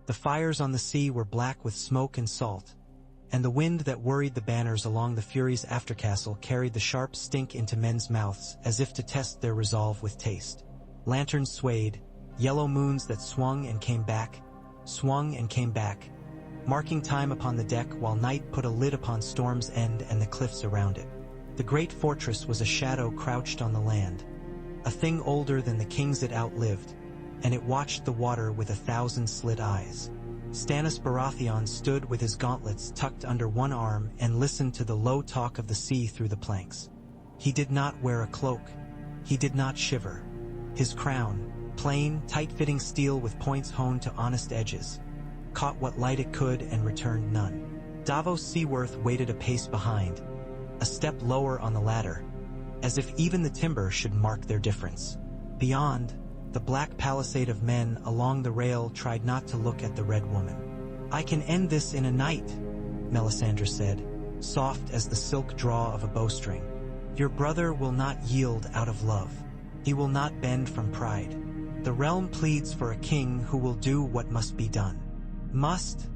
The fires on the sea were black with smoke and salt, and the wind that worried the banners along the Furies' aftercastle carried the sharp stink into men's mouths as if to test their resolve with taste. Lanterns swayed, yellow moons that swung and came back, marking time upon the deck while night put a lid upon Storm's End and the cliffs around it. The great fortress was a shadow crouched on the land, a thing older than the kings it outlived, and it watched the water with 1,000 slit eyes. Stannis Baratheon stood with his gauntlets tucked under one arm and listened to the low talk of the sea through the planks. He did not wear a cloak. He did not shiver. His crown, plain, tight-fitting steel with points honed to honest edges, caught what light it could and returned none. Davos Seaworth waited a pace behind, a step lower on the ladder, as if even the timber should mark their difference. Beyond, the black palisade of men along the rail tried not to look at the Red Woman. "I can end this in a night," Melisandre said, soft as the silk draw of a bowstring. "Your brother will not yield out of love. He will not bend from pride. The realm pleads for a king who will do what must be done." "Must,"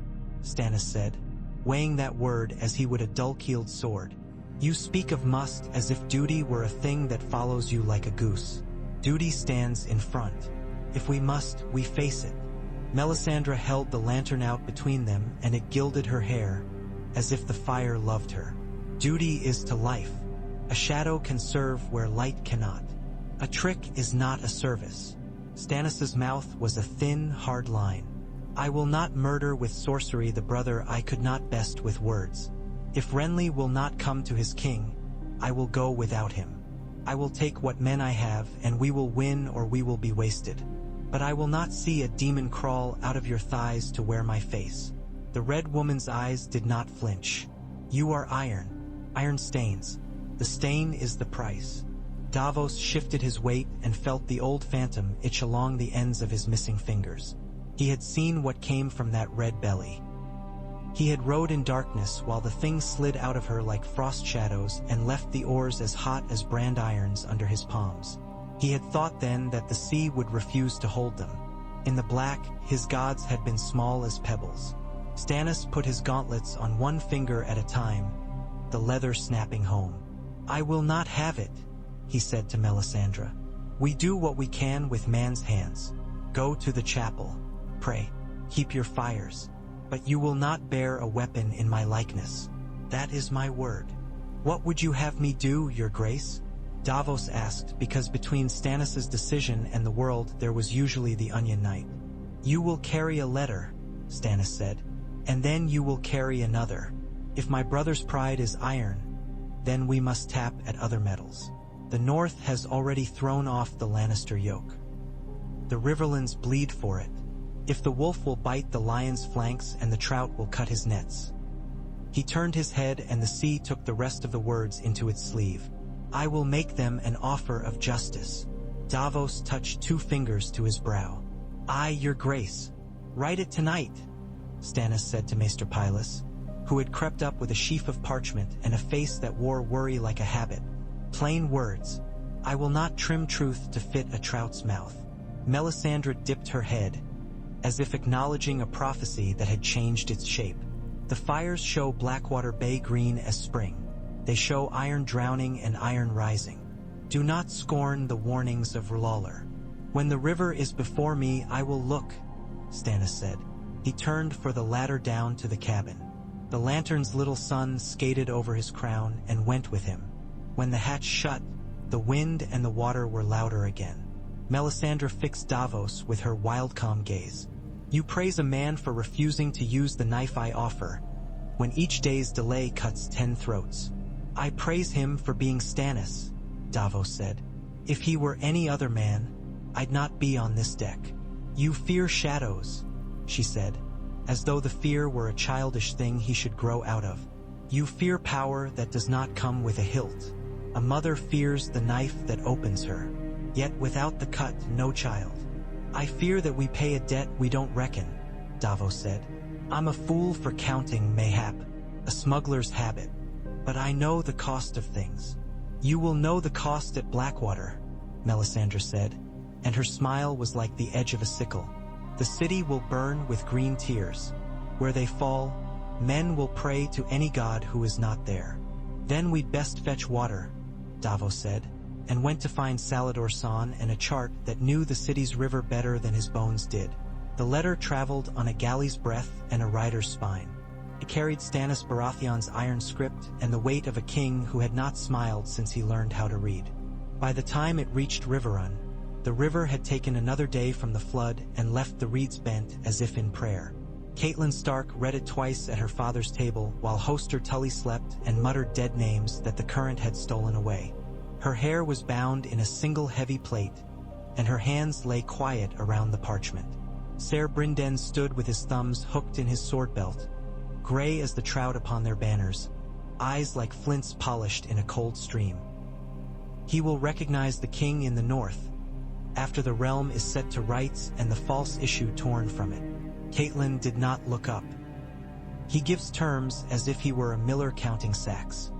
Stannis said, weighing that word as he would a dull-keeled sword. "You speak of must as if duty were a thing that follows you like a goose. Duty stands in front. If we must, we face it." Melisandre held the lantern out between them, and it gilded her hair, as if the fire loved her. Duty is to life. A shadow can serve where light cannot. A trick is not a service. Stannis's mouth was a thin, hard line. "I will not murder with sorcery the brother I could not best with words. If Renly will not come to his king, I will go without him. I will take what men I have, and we will win or we will be wasted. But I will not see a demon crawl out of your thighs to wear my face." The Red Woman's eyes did not flinch. "You are iron. Iron stains. The stain is the price." Davos shifted his weight and felt the old phantom itch along the ends of his missing fingers. He had seen what came from that red belly. He had rowed in darkness while the thing slid out of her like frost shadows and left the oars as hot as brand irons under his palms. He had thought then that the sea would refuse to hold them. In the black, his gods had been small as pebbles. Stannis put his gauntlets on one finger at a time, the leather snapping home. "I will not have it," he said to Melisandre. "We do what we can with man's hands. Go to the chapel. Pray. Keep your fires. But you will not bear a weapon in my likeness. That is my word." "What would you have me do, your grace?" Davos asked, because between Stannis's decision and the world there was usually the Onion Knight. "You will carry a letter," Stannis said, "and then you will carry another. If my brother's pride is iron, then we must tap at other metals. The North has already thrown off the Lannister yoke. The Riverlands bleed for it. If the wolf will bite the lion's flanks and the trout will cut his nets." He turned his head and the sea took the rest of the words into its sleeve. "I will make them an offer of justice." Davos touched 2 fingers to his brow. "Aye, your grace. Write it tonight," Stannis said to Maester Pylus, who had crept up with a sheaf of parchment and a face that wore worry like a habit. "Plain words. I will not trim truth to fit a trout's mouth." Melisandre dipped her head, as if acknowledging a prophecy that had changed its shape. "The fires show Blackwater Bay green as spring. They show iron drowning and iron rising. Do not scorn the warnings of R'hllor. When the river is before me, I will look," Stannis said. He turned for the ladder down to the cabin. The lantern's little son skated over his crown and went with him. When the hatch shut, the wind and the water were louder again. Melisandre fixed Davos with her wild calm gaze. "You praise a man for refusing to use the knife I offer, when each day's delay cuts 10 throats. I praise him for being Stannis," Davos said. "If he were any other man, I'd not be on this deck." "You fear shadows," she said, as though the fear were a childish thing he should grow out of. "You fear power that does not come with a hilt. A mother fears the knife that opens her, yet without the cut no child." "I fear that we pay a debt we don't reckon," Davos said. "I'm a fool for counting, mayhap, a smuggler's habit. But I know the cost of things." "You will know the cost at Blackwater," Melisandre said, and her smile was like the edge of a sickle. The city will burn with green tears. Where they fall, men will pray to any god who is not there. Then we'd best fetch water, Davos said, and went to find Salador San and a chart that knew the city's river better than his bones did. The letter traveled on a galley's breath and a rider's spine. It carried Stannis Baratheon's iron script and the weight of a king who had not smiled since he learned how to read. By the time it reached Riverrun, the river had taken another day from the flood and left the reeds bent as if in prayer. Catelyn Stark read it twice at her father's table while Hoster Tully slept and muttered dead names that the current had stolen away. Her hair was bound in a single heavy plait, and her hands lay quiet around the parchment. Ser Brynden stood with his thumbs hooked in his sword belt, gray as the trout upon their banners, eyes like flints polished in a cold stream. He will recognize the king in the north, after the realm is set to rights and the false issue torn from it. Catelyn did not look up. He gives terms as if he were a miller counting sacks.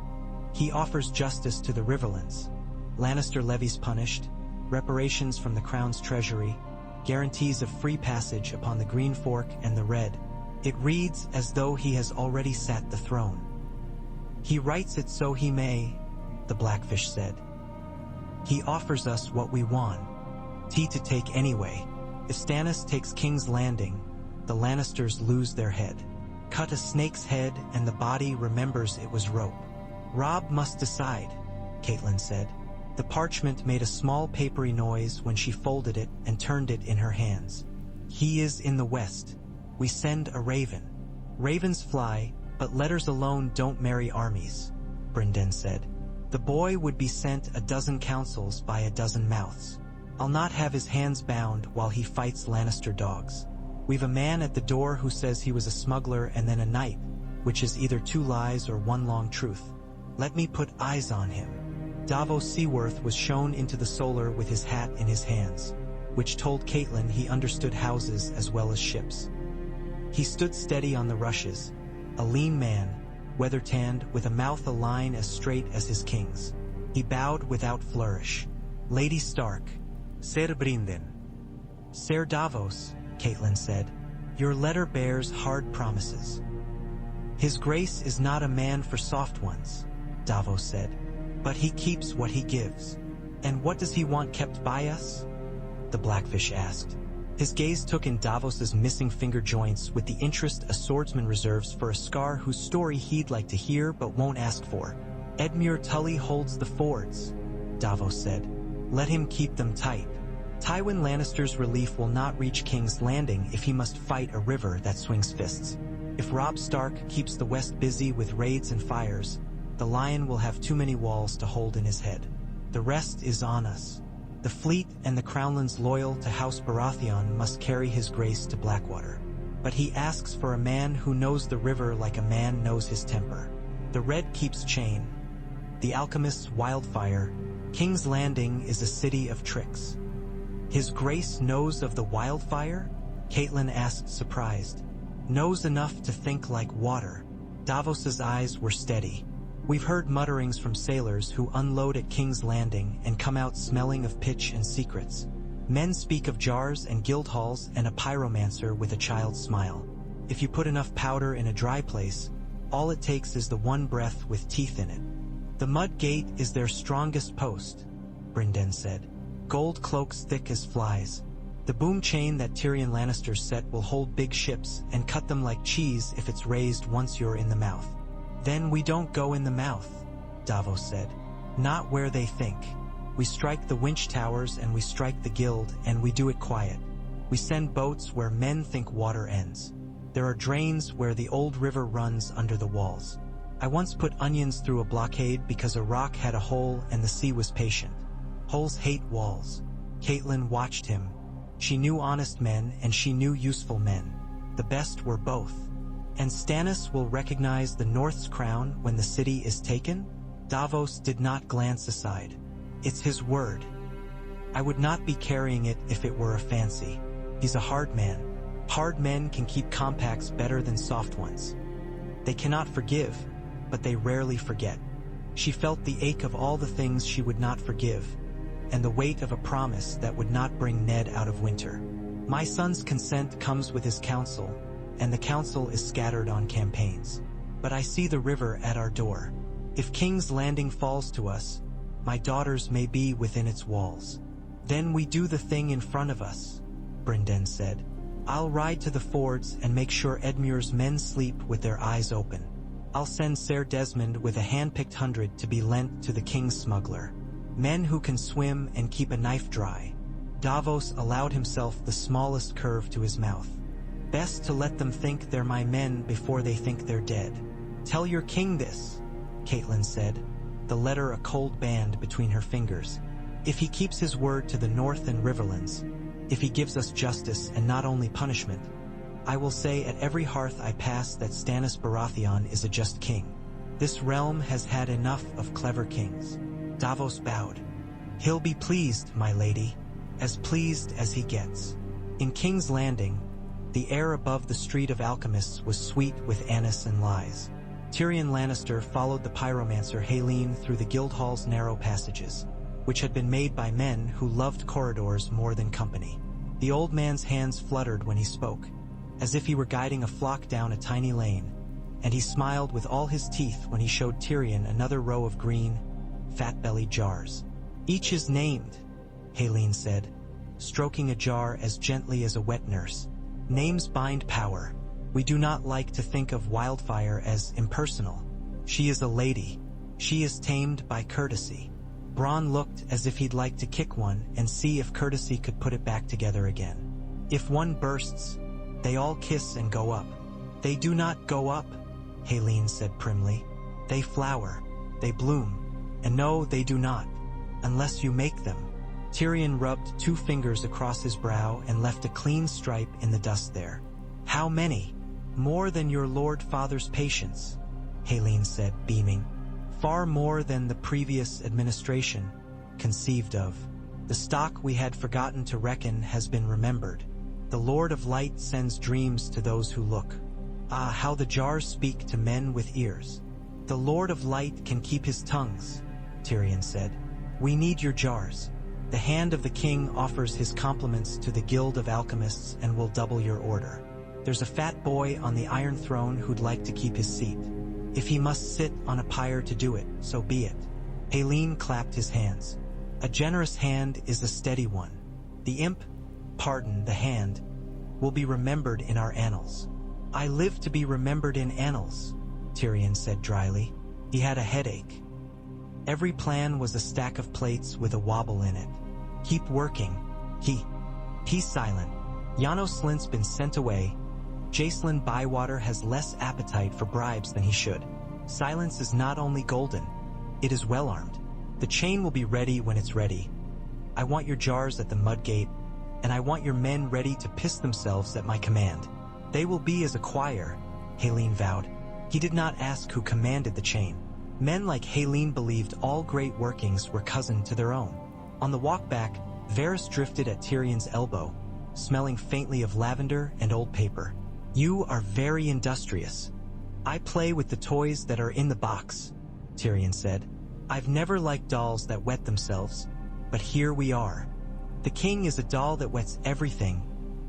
He offers justice to the Riverlands, Lannister levies punished, reparations from the crown's treasury, guarantees of free passage upon the Green Fork and the Red. It reads as though he has already sat the throne. He writes it so he may, the Blackfish said. He offers us what we want. Tea to take anyway. If Stannis takes King's Landing, the Lannisters lose their head. Cut a snake's head and the body remembers it was rope. Robb must decide, Catelyn said. The parchment made a small papery noise when she folded it and turned it in her hands. He is in the west. We send a raven. Ravens fly, but letters alone don't marry armies, Brynden said. The boy would be sent a dozen counsels by a dozen mouths. I'll not have his hands bound while he fights Lannister dogs. We've a man at the door who says he was a smuggler and then a knight, which is either two lies or one long truth. Let me put eyes on him. Davos Seaworth was shown into the solar with his hat in his hands, which told Catelyn he understood houses as well as ships. He stood steady on the rushes, a lean man, weather-tanned, with a mouth a line as straight as his king's. He bowed without flourish. Lady Stark. Ser Brynden. Ser Davos, Catelyn said. Your letter bears hard promises. His grace is not a man for soft ones, Davos said. But he keeps what he gives. And what does he want kept by us? The Blackfish asked. His gaze took in Davos's missing finger joints with the interest a swordsman reserves for a scar whose story he'd like to hear but won't ask for. Edmure Tully holds the fords, Davos said. Let him keep them tight. Tywin Lannister's relief will not reach King's Landing if he must fight a river that swings fists. If Robb Stark keeps the West busy with raids and fires, the lion will have too many walls to hold in his head. The rest is on us. The fleet and the Crownlands loyal to House Baratheon must carry his grace to Blackwater. But he asks for a man who knows the river like a man knows his temper. The Red keeps chain. The alchemist's Wildfire. King's Landing is a city of tricks. His grace knows of the Wildfire? Catelyn asked, surprised. Knows enough to think like water. Davos's eyes were steady. We've heard mutterings from sailors who unload at King's Landing and come out smelling of pitch and secrets. Men speak of jars and guild halls and a pyromancer with a child's smile. If you put enough powder in a dry place, all it takes is the one breath with teeth in it. The mud gate is their strongest post, Brynden said. Gold cloaks thick as flies. The boom chain that Tyrion Lannister set will hold big ships and cut them like cheese if it's raised once you're in the mouth. Then we don't go in the mouth, Davos said. Not where they think. We strike the winch towers and we strike the guild and we do it quiet. We send boats where men think water ends. There are drains where the old river runs under the walls. I once put onions through a blockade because a rock had a hole and the sea was patient. Holes hate walls. Catelyn watched him. She knew honest men and she knew useful men. The best were both. And Stannis will recognize the North's crown when the city is taken? Davos did not glance aside. It's his word. I would not be carrying it if it were a fancy. He's a hard man. Hard men can keep compacts better than soft ones. They cannot forgive, but they rarely forget. She felt the ache of all the things she would not forgive, and the weight of a promise that would not bring Ned out of winter. My son's consent comes with his counsel, and the counsel is scattered on campaigns. But I see the river at our door. If King's Landing falls to us, my daughters may be within its walls. Then we do the thing in front of us, Brynden said. I'll ride to the fords and make sure Edmure's men sleep with their eyes open. I'll send Ser Desmond with a hand-picked 100 to be lent to the king's smuggler. Men who can swim and keep a knife dry. Davos allowed himself the smallest curve to his mouth. Best to let them think they're my men before they think they're dead. Tell your king this, Catelyn said, the letter a cold band between her fingers. If he keeps his word to the north and Riverlands, if he gives us justice and not only punishment, I will say at every hearth I pass that Stannis Baratheon is a just king. This realm has had enough of clever kings. Davos bowed. He'll be pleased, my lady, as pleased as he gets. In King's Landing, the air above the Street of Alchemists was sweet with anise and lies. Tyrion Lannister followed the pyromancer Haelene through the Guildhall's narrow passages, which had been made by men who loved corridors more than company. The old man's hands fluttered when he spoke, as if he were guiding a flock down a tiny lane, and he smiled with all his teeth when he showed Tyrion another row of green, fat-bellied jars. Each is named, Haelene said, stroking a jar as gently as a wet nurse. Names bind power. We do not like to think of Wildfire as impersonal. She is a lady. She is tamed by courtesy. Bronn looked as if he'd like to kick one and see if courtesy could put it back together again. If one bursts, they all kiss and go up. They do not go up, Haelene said primly. They flower. They bloom. And no, they do not, unless you make them. Tyrion rubbed 2 fingers across his brow and left a clean stripe in the dust there. How many? More than your Lord Father's patience, Haelene said, beaming. Far more than the previous administration conceived of. The stock we had forgotten to reckon has been remembered. The Lord of Light sends dreams to those who look. Ah, how the jars speak to men with ears. The Lord of Light can keep his tongues, Tyrion said. We need your jars. The hand of the king offers his compliments to the Guild of Alchemists and will double your order. There's a fat boy on the Iron Throne who'd like to keep his seat. If he must sit on a pyre to do it, so be it. Haelene clapped his hands. A generous hand is a steady one. The imp, pardon the hand, will be remembered in our annals. I live to be remembered in annals, Tyrion said dryly. He had a headache. Every plan was a stack of plates with a wobble in it. Keep working. He's silent. Janos Slint's been sent away. Jacelyn Bywater has less appetite for bribes than he should. Silence is not only golden, it is well-armed. The chain will be ready when it's ready. I want your jars at the Mudgate, and I want your men ready to piss themselves at my command. They will be as a choir, Haelene vowed. He did not ask who commanded the chain. Men like Haelene believed all great workings were cousin to their own. On the walk back, Varys drifted at Tyrion's elbow, smelling faintly of lavender and old paper. You are very industrious. I play with the toys that are in the box, Tyrion said. I've never liked dolls that wet themselves, but here we are. The king is a doll that wets everything,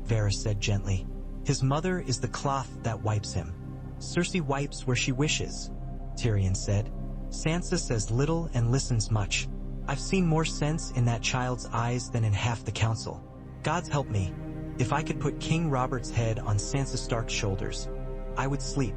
Varys said gently. His mother is the cloth that wipes him. Cersei wipes where she wishes, Tyrion said. Sansa says little and listens much. I've seen more sense in that child's eyes than in half the council. God's help me. If I could put King Robert's head on Sansa Stark's shoulders, I would sleep.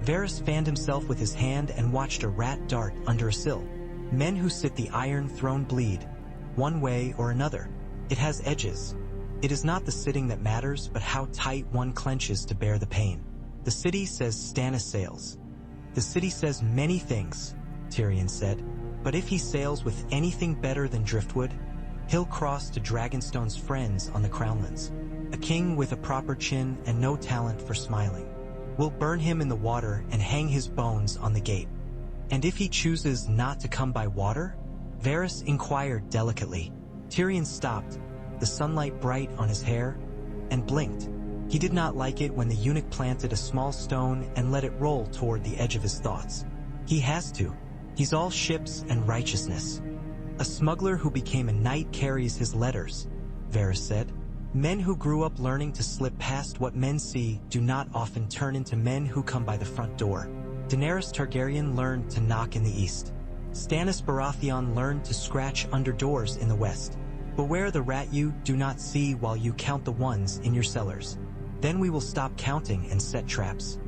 Varys fanned himself with his hand and watched a rat dart under a sill. Men who sit the Iron Throne bleed, one way or another. It has edges. It is not the sitting that matters, but how tight one clenches to bear the pain. The city says Stannis sails. The city says many things, Tyrion said, but if he sails with anything better than driftwood, he'll cross to Dragonstone's friends on the Crownlands. A king with a proper chin and no talent for smiling. We'll burn him in the water and hang his bones on the gate. And if he chooses not to come by water? Varys inquired delicately. Tyrion stopped, the sunlight bright on his hair, and blinked. He did not like it when the eunuch planted a small stone and let it roll toward the edge of his thoughts. He has to. He's all ships and righteousness. A smuggler who became a knight carries his letters, Varys said. Men who grew up learning to slip past what men see do not often turn into men who come by the front door. Daenerys Targaryen learned to knock in the east. Stannis Baratheon learned to scratch under doors in the west. Beware the rat you do not see while you count the ones in your cellars. Then we will stop counting and set traps.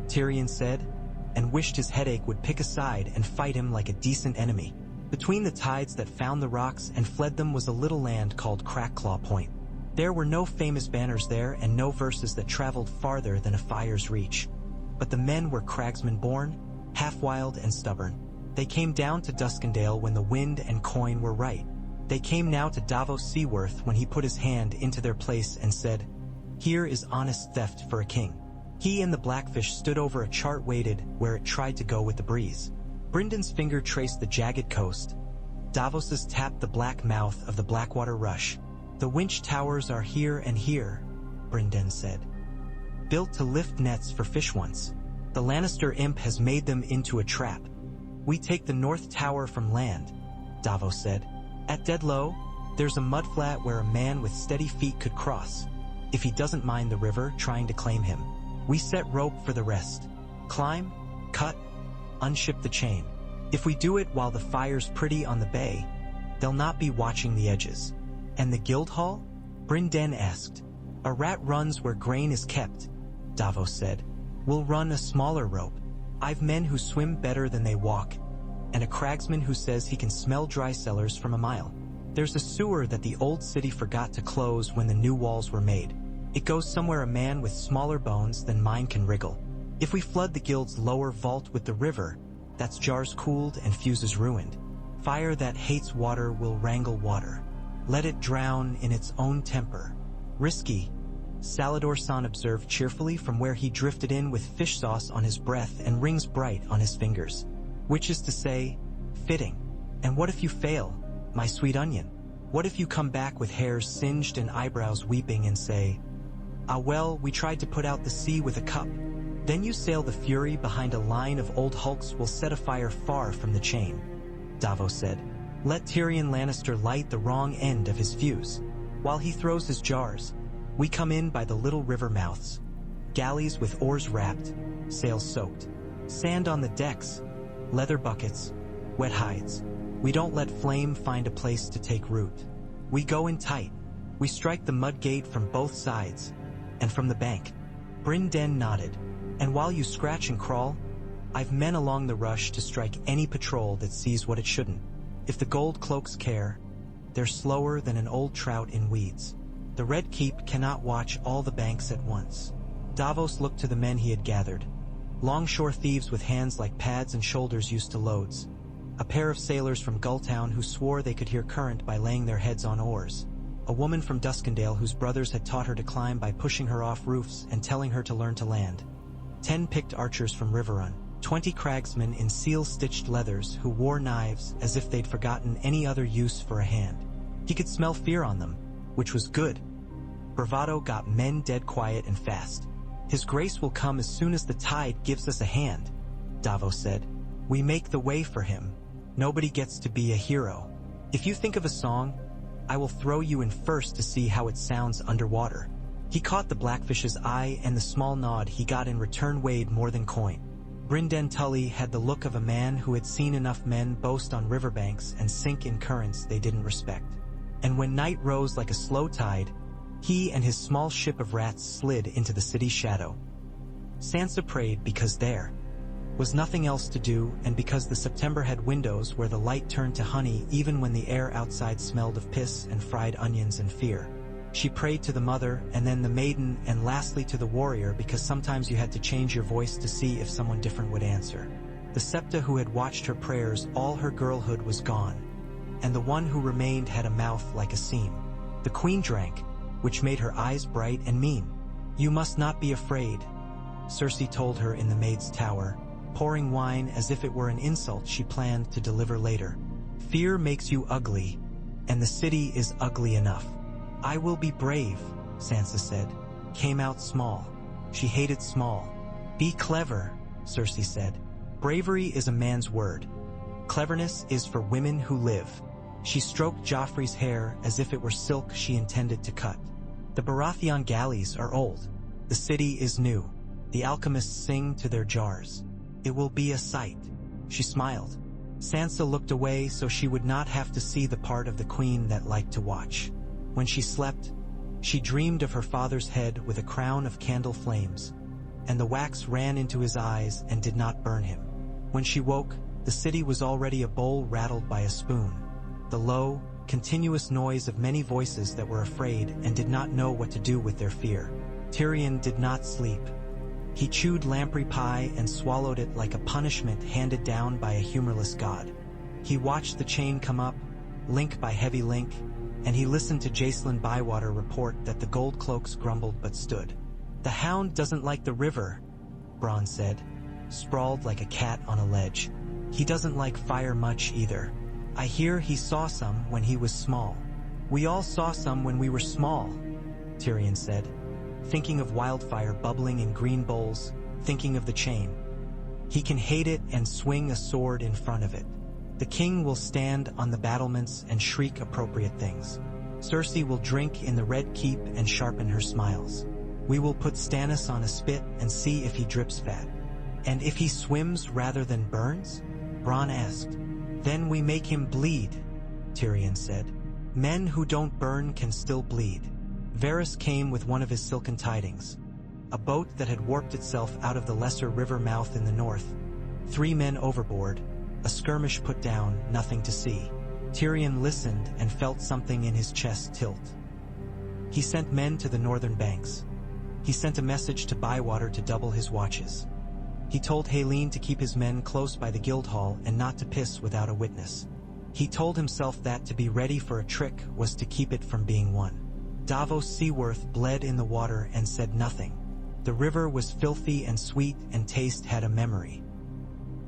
Tyrion said, and wished his headache would pick a side and fight him like a decent enemy. Between the tides that found the rocks and fled them was a little land called Crackclaw Point. There were no famous banners there and no verses that traveled farther than a fire's reach. But the men were cragsmen born, half-wild and stubborn. They came down to Duskendale when the wind and coin were right. They came now to Davos Seaworth when he put his hand into their place and said, "Here is honest theft for a king." He and the Blackfish stood over a chart weighted where it tried to go with the breeze. Bryndon's finger traced the jagged coast. Davos's tapped the black mouth of the Blackwater rush. "The winch towers are here and here," Bryndon said. "Built to lift nets for fish once. The Lannister imp has made them into a trap. We take the North Tower from land," Davos said. "At dead low, there's a mudflat where a man with steady feet could cross, if he doesn't mind the river trying to claim him. We set rope for the rest. Climb, cut, unship the chain. If we do it while the fire's pretty on the bay, they'll not be watching the edges." "And the Guildhall?" Brynden asked. "A rat runs where grain is kept," Davos said. "We'll run a smaller rope. I've men who swim better than they walk, and a cragsman who says he can smell dry cellars from a mile. There's a sewer that the old city forgot to close when the new walls were made. It goes somewhere a man with smaller bones than mine can wriggle. If we flood the guild's lower vault with the river, that's jars cooled and fuses ruined. Fire that hates water will wrangle water. Let it drown in its own temper. Risky," Salador San observed cheerfully from where he drifted in with fish sauce on his breath and rings bright on his fingers. "Which is to say, fitting. And what if you fail, my sweet onion? What if you come back with hairs singed and eyebrows weeping and say, 'Ah well, we tried to put out the sea with a cup.' Then you sail the fury behind a line of old hulks will set a fire far from the chain," Davos said. "Let Tyrion Lannister light the wrong end of his fuse. While he throws his jars, we come in by the little river mouths. Galleys with oars wrapped, sails soaked. Sand on the decks, leather buckets, wet hides. We don't let flame find a place to take root. We go in tight. We strike the mud gate from both sides, and from the bank." Brynden nodded. "And while you scratch and crawl, I've men along the rush to strike any patrol that sees what it shouldn't. If the gold cloaks care, they're slower than an old trout in weeds. The Red Keep cannot watch all the banks at once." Davos looked to the men he had gathered. Longshore thieves with hands like pads and shoulders used to loads. A pair of sailors from Gulltown who swore they could hear current by laying their heads on oars. A woman from Duskendale whose brothers had taught her to climb by pushing her off roofs and telling her to learn to land. 10 picked archers from Riverrun. 20 cragsmen in seal-stitched leathers who wore knives as if they'd forgotten any other use for a hand. He could smell fear on them, which was good. Bravado got men dead quiet and fast. "His grace will come as soon as the tide gives us a hand," Davos said. "We make the way for him. Nobody gets to be a hero. If you think of a song, I will throw you in first to see how it sounds underwater." He caught the Blackfish's eye, and the small nod he got in return weighed more than coin. Brynden Tully had the look of a man who had seen enough men boast on riverbanks and sink in currents they didn't respect. And when night rose like a slow tide, he and his small ship of rats slid into the city's shadow. Sansa prayed because there was nothing else to do, and because the September had windows where the light turned to honey even when the air outside smelled of piss and fried onions and fear. She prayed to the mother, and then the maiden, and lastly to the warrior, because sometimes you had to change your voice to see if someone different would answer. The septa who had watched her prayers all her girlhood was gone, and the one who remained had a mouth like a seam. The queen drank, which made her eyes bright and mean. "You must not be afraid," Cersei told her in the maid's tower, pouring wine as if it were an insult she planned to deliver later. "Fear makes you ugly, and the city is ugly enough." "I will be brave," Sansa said. Came out small. She hated small. "Be clever," Cersei said. "Bravery is a man's word. Cleverness is for women who live." She stroked Joffrey's hair as if it were silk she intended to cut. The Baratheon galleys are old. The city is new. The alchemists sing to their jars. It will be a sight." She smiled. Sansa looked away so she would not have to see the part of the queen that liked to watch. When she slept, she dreamed of her father's head with a crown of candle flames, and the wax ran into his eyes and did not burn him. When she woke, the city was already a bowl rattled by a spoon. The low, continuous noise of many voices that were afraid and did not know what to do with their fear. Tyrion did not sleep. He chewed lamprey pie and swallowed it like a punishment handed down by a humorless god. He watched the chain come up, link by heavy link, and he listened to Jacelyn Bywater report that the gold cloaks grumbled but stood. "The hound doesn't like the river," Bronn said, sprawled like a cat on a ledge. "He doesn't like fire much either. I hear he saw some when he was small." "We all saw some when we were small," Tyrion said, thinking of Wildfire bubbling in green bowls, thinking of the chain. "He can hate it and swing a sword in front of it. The king will stand on the battlements and shriek appropriate things. Cersei will drink in the Red Keep and sharpen her smiles. We will put Stannis on a spit and see if he drips fat." "And if he swims rather than burns?" Bronn asked. "Then we make him bleed," Tyrion said. "Men who don't burn can still bleed." Varys came with one of his silken tidings. A boat that had warped itself out of the lesser river mouth in the north. 3 men overboard, a skirmish put down, nothing to see. Tyrion listened and felt something in his chest tilt. He sent men to the northern banks. He sent a message to Bywater to double his watches. He told Haelene to keep his men close by the Guildhall and not to piss without a witness. He told himself that to be ready for a trick was to keep it from being won. Davos Seaworth bled in the water and said nothing. The river was filthy and sweet, and taste had a memory.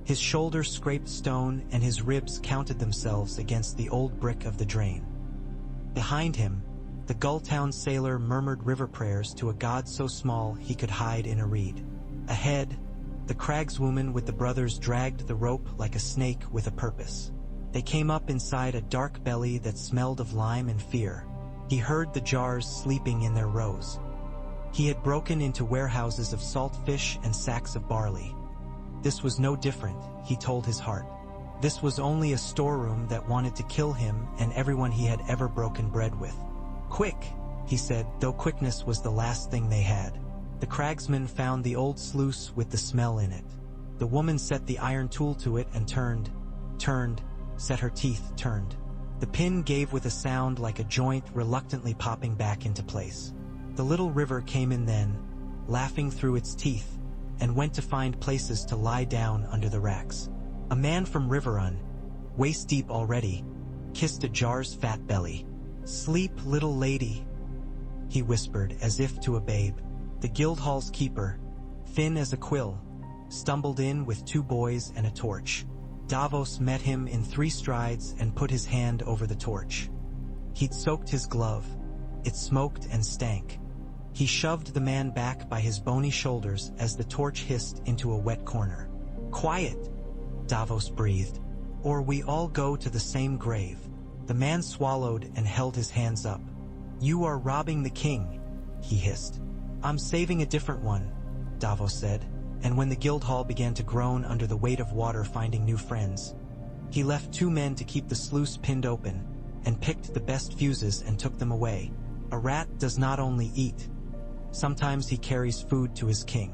His shoulders scraped stone and his ribs counted themselves against the old brick of the drain. Behind him, the Gulltown sailor murmured river prayers to a god so small he could hide in a reed. Ahead, the cragswoman with the brothers dragged the rope like a snake with a purpose. They came up inside a dark belly that smelled of lime and fear. He heard the jars sleeping in their rows. He had broken into warehouses of salt fish and sacks of barley. This was no different, he told his heart. This was only a storeroom that wanted to kill him and everyone he had ever broken bread with. "Quick," he said, though quickness was the last thing they had. The cragsmen found the old sluice with the smell in it. The woman set the iron tool to it and turned, set her teeth, turned. The pin gave with a sound like a joint reluctantly popping back into place. The little river came in then, laughing through its teeth, and went to find places to lie down under the racks. A man from Riverrun, waist-deep already, kissed a jar's fat belly. "Sleep, little lady," he whispered as if to a babe. The Guildhall's keeper, thin as a quill, stumbled in with 2 boys and a torch. Davos met him in 3 strides and put his hand over the torch. He'd soaked his glove. It smoked and stank. He shoved the man back by his bony shoulders as the torch hissed into a wet corner. "Quiet," Davos breathed, "or we all go to the same grave." The man swallowed and held his hands up. "You are robbing the king," he hissed. "I'm saving a different one," Davos said, and when the Guildhall began to groan under the weight of water finding new friends, he left 2 men to keep the sluice pinned open, and picked the best fuses and took them away. A rat does not only eat. Sometimes he carries food to his king.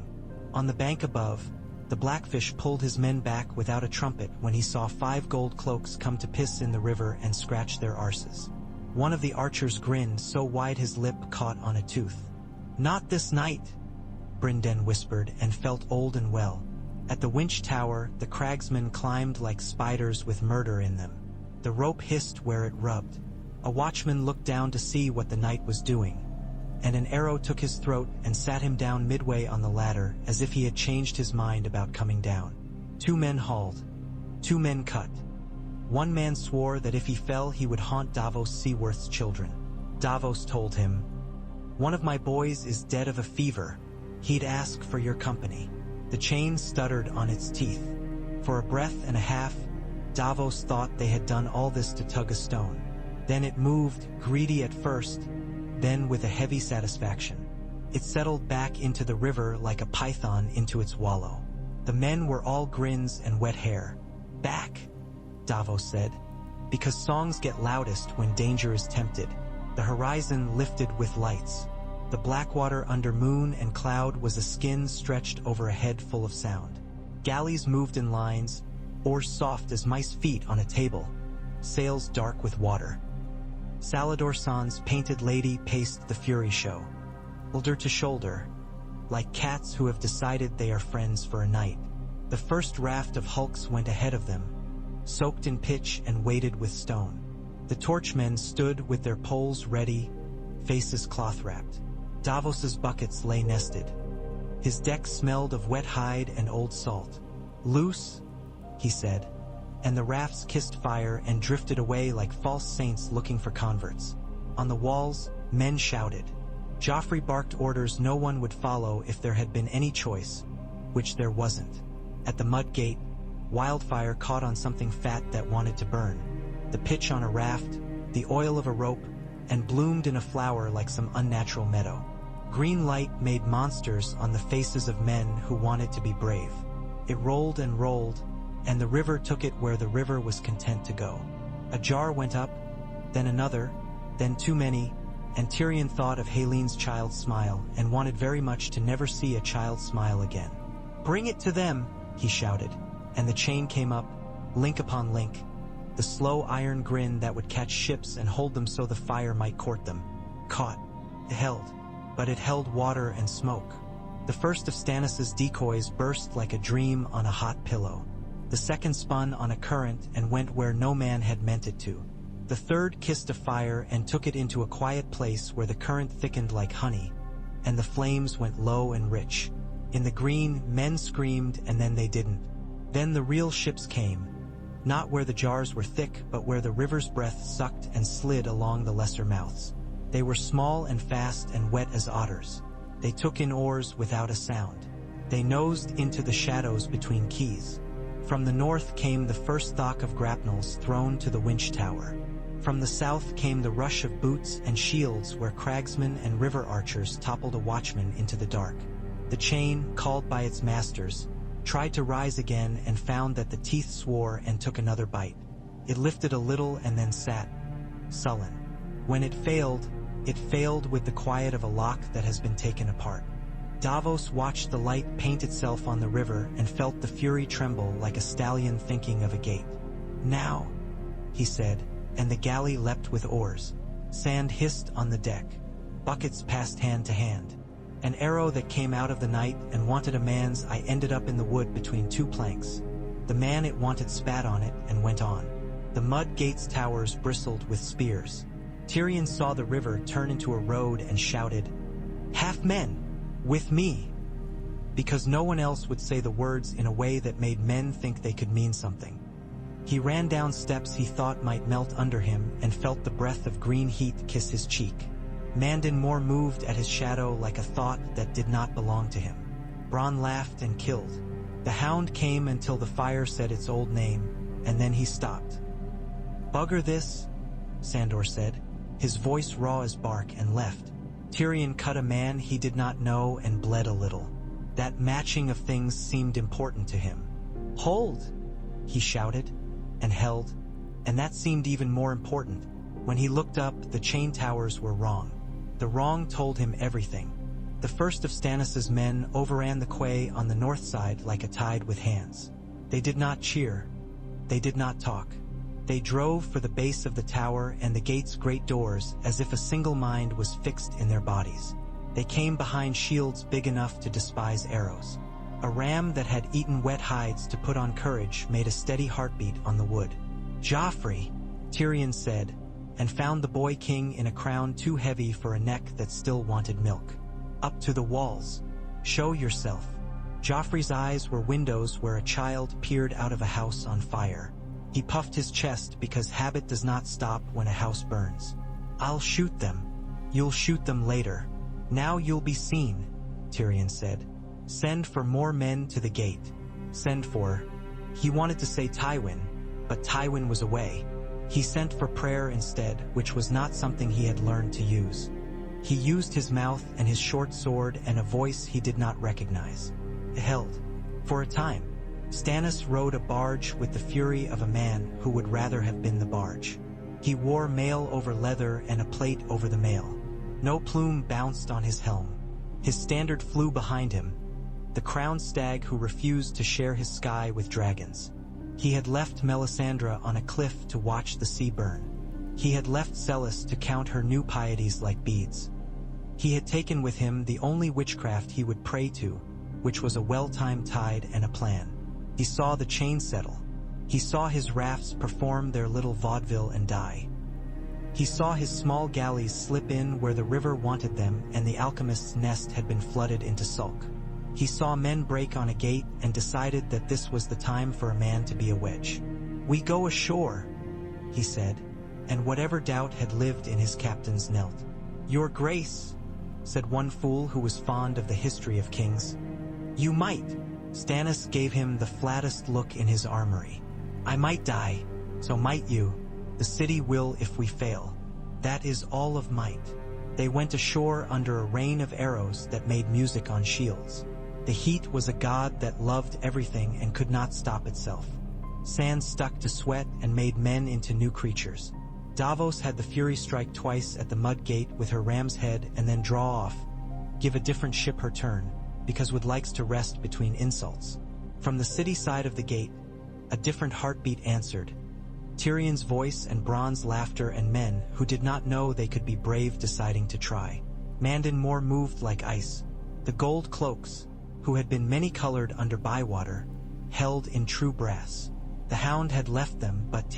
On the bank above, the Blackfish pulled his men back without a trumpet when he saw 5 gold cloaks come to piss in the river and scratch their arses. One of the archers grinned so wide his lip caught on a tooth. "Not this night," Brynden whispered and felt old and well. At the winch tower, the cragsmen climbed like spiders with murder in them. The rope hissed where it rubbed. A watchman looked down to see what the knight was doing, and an arrow took his throat and sat him down midway on the ladder as if he had changed his mind about coming down. 2 men hauled. 2 men cut. 1 man swore that if he fell he would haunt Davos Seaworth's children. Davos told him, "One of my boys is dead of a fever. He'd ask for your company." The chain stuttered on its teeth. For a breath and a half, Davos thought they had done all this to tug a stone. Then it moved, greedy at first, then with a heavy satisfaction. It settled back into the river like a python into its wallow. The men were all grins and wet hair. "Back," Davos said, "because songs get loudest when danger is tempted." The horizon lifted with lights. The Blackwater under moon and cloud was a skin stretched over a head full of sound. Galleys moved in lines, oars soft as mice feet on a table, sails dark with water. Salador San's painted lady paced the Fury show, shoulder to shoulder, like cats who have decided they are friends for a night. The first raft of hulks went ahead of them, soaked in pitch and weighted with stone. The torchmen stood with their poles ready, faces cloth-wrapped. Davos's buckets lay nested. His deck smelled of wet hide and old salt. "Loose," he said, and the rafts kissed fire and drifted away like false saints looking for converts. On the walls, men shouted. Joffrey barked orders no one would follow if there had been any choice, which there wasn't. At the mud gate, Wildfire caught on something fat that wanted to burn. The pitch on a raft, the oil of a rope, and bloomed in a flower like some unnatural meadow. Green light made monsters on the faces of men who wanted to be brave. It rolled, and the river took it where the river was content to go. A jar went up, then another, then too many, and Tyrion thought of Helene's child's smile and wanted very much to never see a child smile again. "Bring it to them," he shouted, and the chain came up, link upon link, the slow iron grin that would catch ships and hold them so the fire might court them. Caught. It held. But it held water and smoke. The first of Stannis's decoys burst like a dream on a hot pillow. The second spun on a current and went where no man had meant it to. The third kissed a fire and took it into a quiet place where the current thickened like honey, and the flames went low and rich. In the green, men screamed and then they didn't. Then the real ships came, not where the jars were thick but where the river's breath sucked and slid along the lesser mouths. They were small and fast and wet as otters. They took in oars without a sound. They nosed into the shadows between quays. From the north came the first thock of grapnels thrown to the winch tower. From the south came the rush of boots and shields where cragsmen and river archers toppled a watchman into the dark. The chain, called by its masters, tried to rise again and found that the teeth swore and took another bite. It lifted a little and then sat, sullen. When it failed with the quiet of a lock that has been taken apart. Davos watched the light paint itself on the river and felt the fury tremble like a stallion thinking of a gate. "Now," he said, and the galley leapt with oars. Sand hissed on the deck. Buckets passed hand to hand. An arrow that came out of the night and wanted a man's eye ended up in the wood between two planks. The man it wanted spat on it and went on. The mud gate's towers bristled with spears. Tyrion saw the river turn into a road and shouted, "Half men! With me!" Because no one else would say the words in a way that made men think they could mean something. He ran down steps he thought might melt under him and felt the breath of green heat kiss his cheek. Mandon Moore moved at his shadow like a thought that did not belong to him. Bronn laughed and killed. The hound came until the fire said its old name, and then he stopped. "Bugger this," Sandor said, his voice raw as bark, and left. Tyrion cut a man he did not know and bled a little. That matching of things seemed important to him. "Hold!" he shouted, and held, and that seemed even more important. When he looked up, the chain towers were wrong. The wrong told him everything. The first of Stannis's men overran the quay on the north side like a tide with hands. They did not cheer. They did not talk. They drove for the base of the tower and the gate's great doors as if a single mind was fixed in their bodies. They came behind shields big enough to despise arrows. A ram that had eaten wet hides to put on courage made a steady heartbeat on the wood. "Joffrey," Tyrion said, and found the boy king in a crown too heavy for a neck that still wanted milk. "Up to the walls. Show yourself." Joffrey's eyes were windows where a child peered out of a house on fire. He puffed his chest because habit does not stop when a house burns. "I'll shoot them." "You'll shoot them later. Now you'll be seen," Tyrion said. "Send for more men to the gate. Send for..." He wanted to say Tywin, but Tywin was away. He sent for prayer instead, which was not something he had learned to use. He used his mouth and his short sword and a voice he did not recognize. It held. For a time, Stannis rode a barge with the fury of a man who would rather have been the barge. He wore mail over leather and a plate over the mail. No plume bounced on his helm. His standard flew behind him, the crowned stag who refused to share his sky with dragons. He had left Melisandre on a cliff to watch the sea burn. He had left Celis to count her new pieties like beads. He had taken with him the only witchcraft he would pray to, which was a well-timed tide and a plan. He saw the chain settle. He saw his rafts perform their little vaudeville and die. He saw his small galleys slip in where the river wanted them and the alchemist's nest had been flooded into sulk. He saw men break on a gate and decided that this was the time for a man to be a witch. "We go ashore," he said, and whatever doubt had lived in his captains knelt. "Your Grace," said one fool who was fond of the history of kings. "You might." Stannis gave him the flattest look in his armory. "I might die, so might you. The city will if we fail. That is all of might." They went ashore under a rain of arrows that made music on shields. The heat was a god that loved everything and could not stop itself. Sand stuck to sweat and made men into new creatures. Davos had the Fury strike twice at the mud gate with her ram's head and then draw off, give a different ship her turn, because Wood likes to rest between insults. From the city side of the gate, a different heartbeat answered. Tyrion's voice and Bronn's laughter and men who did not know they could be brave deciding to try. Mandon Moore moved like ice. The gold cloaks, who had been many-colored under Bywater, held in true brass. The hound had left them, but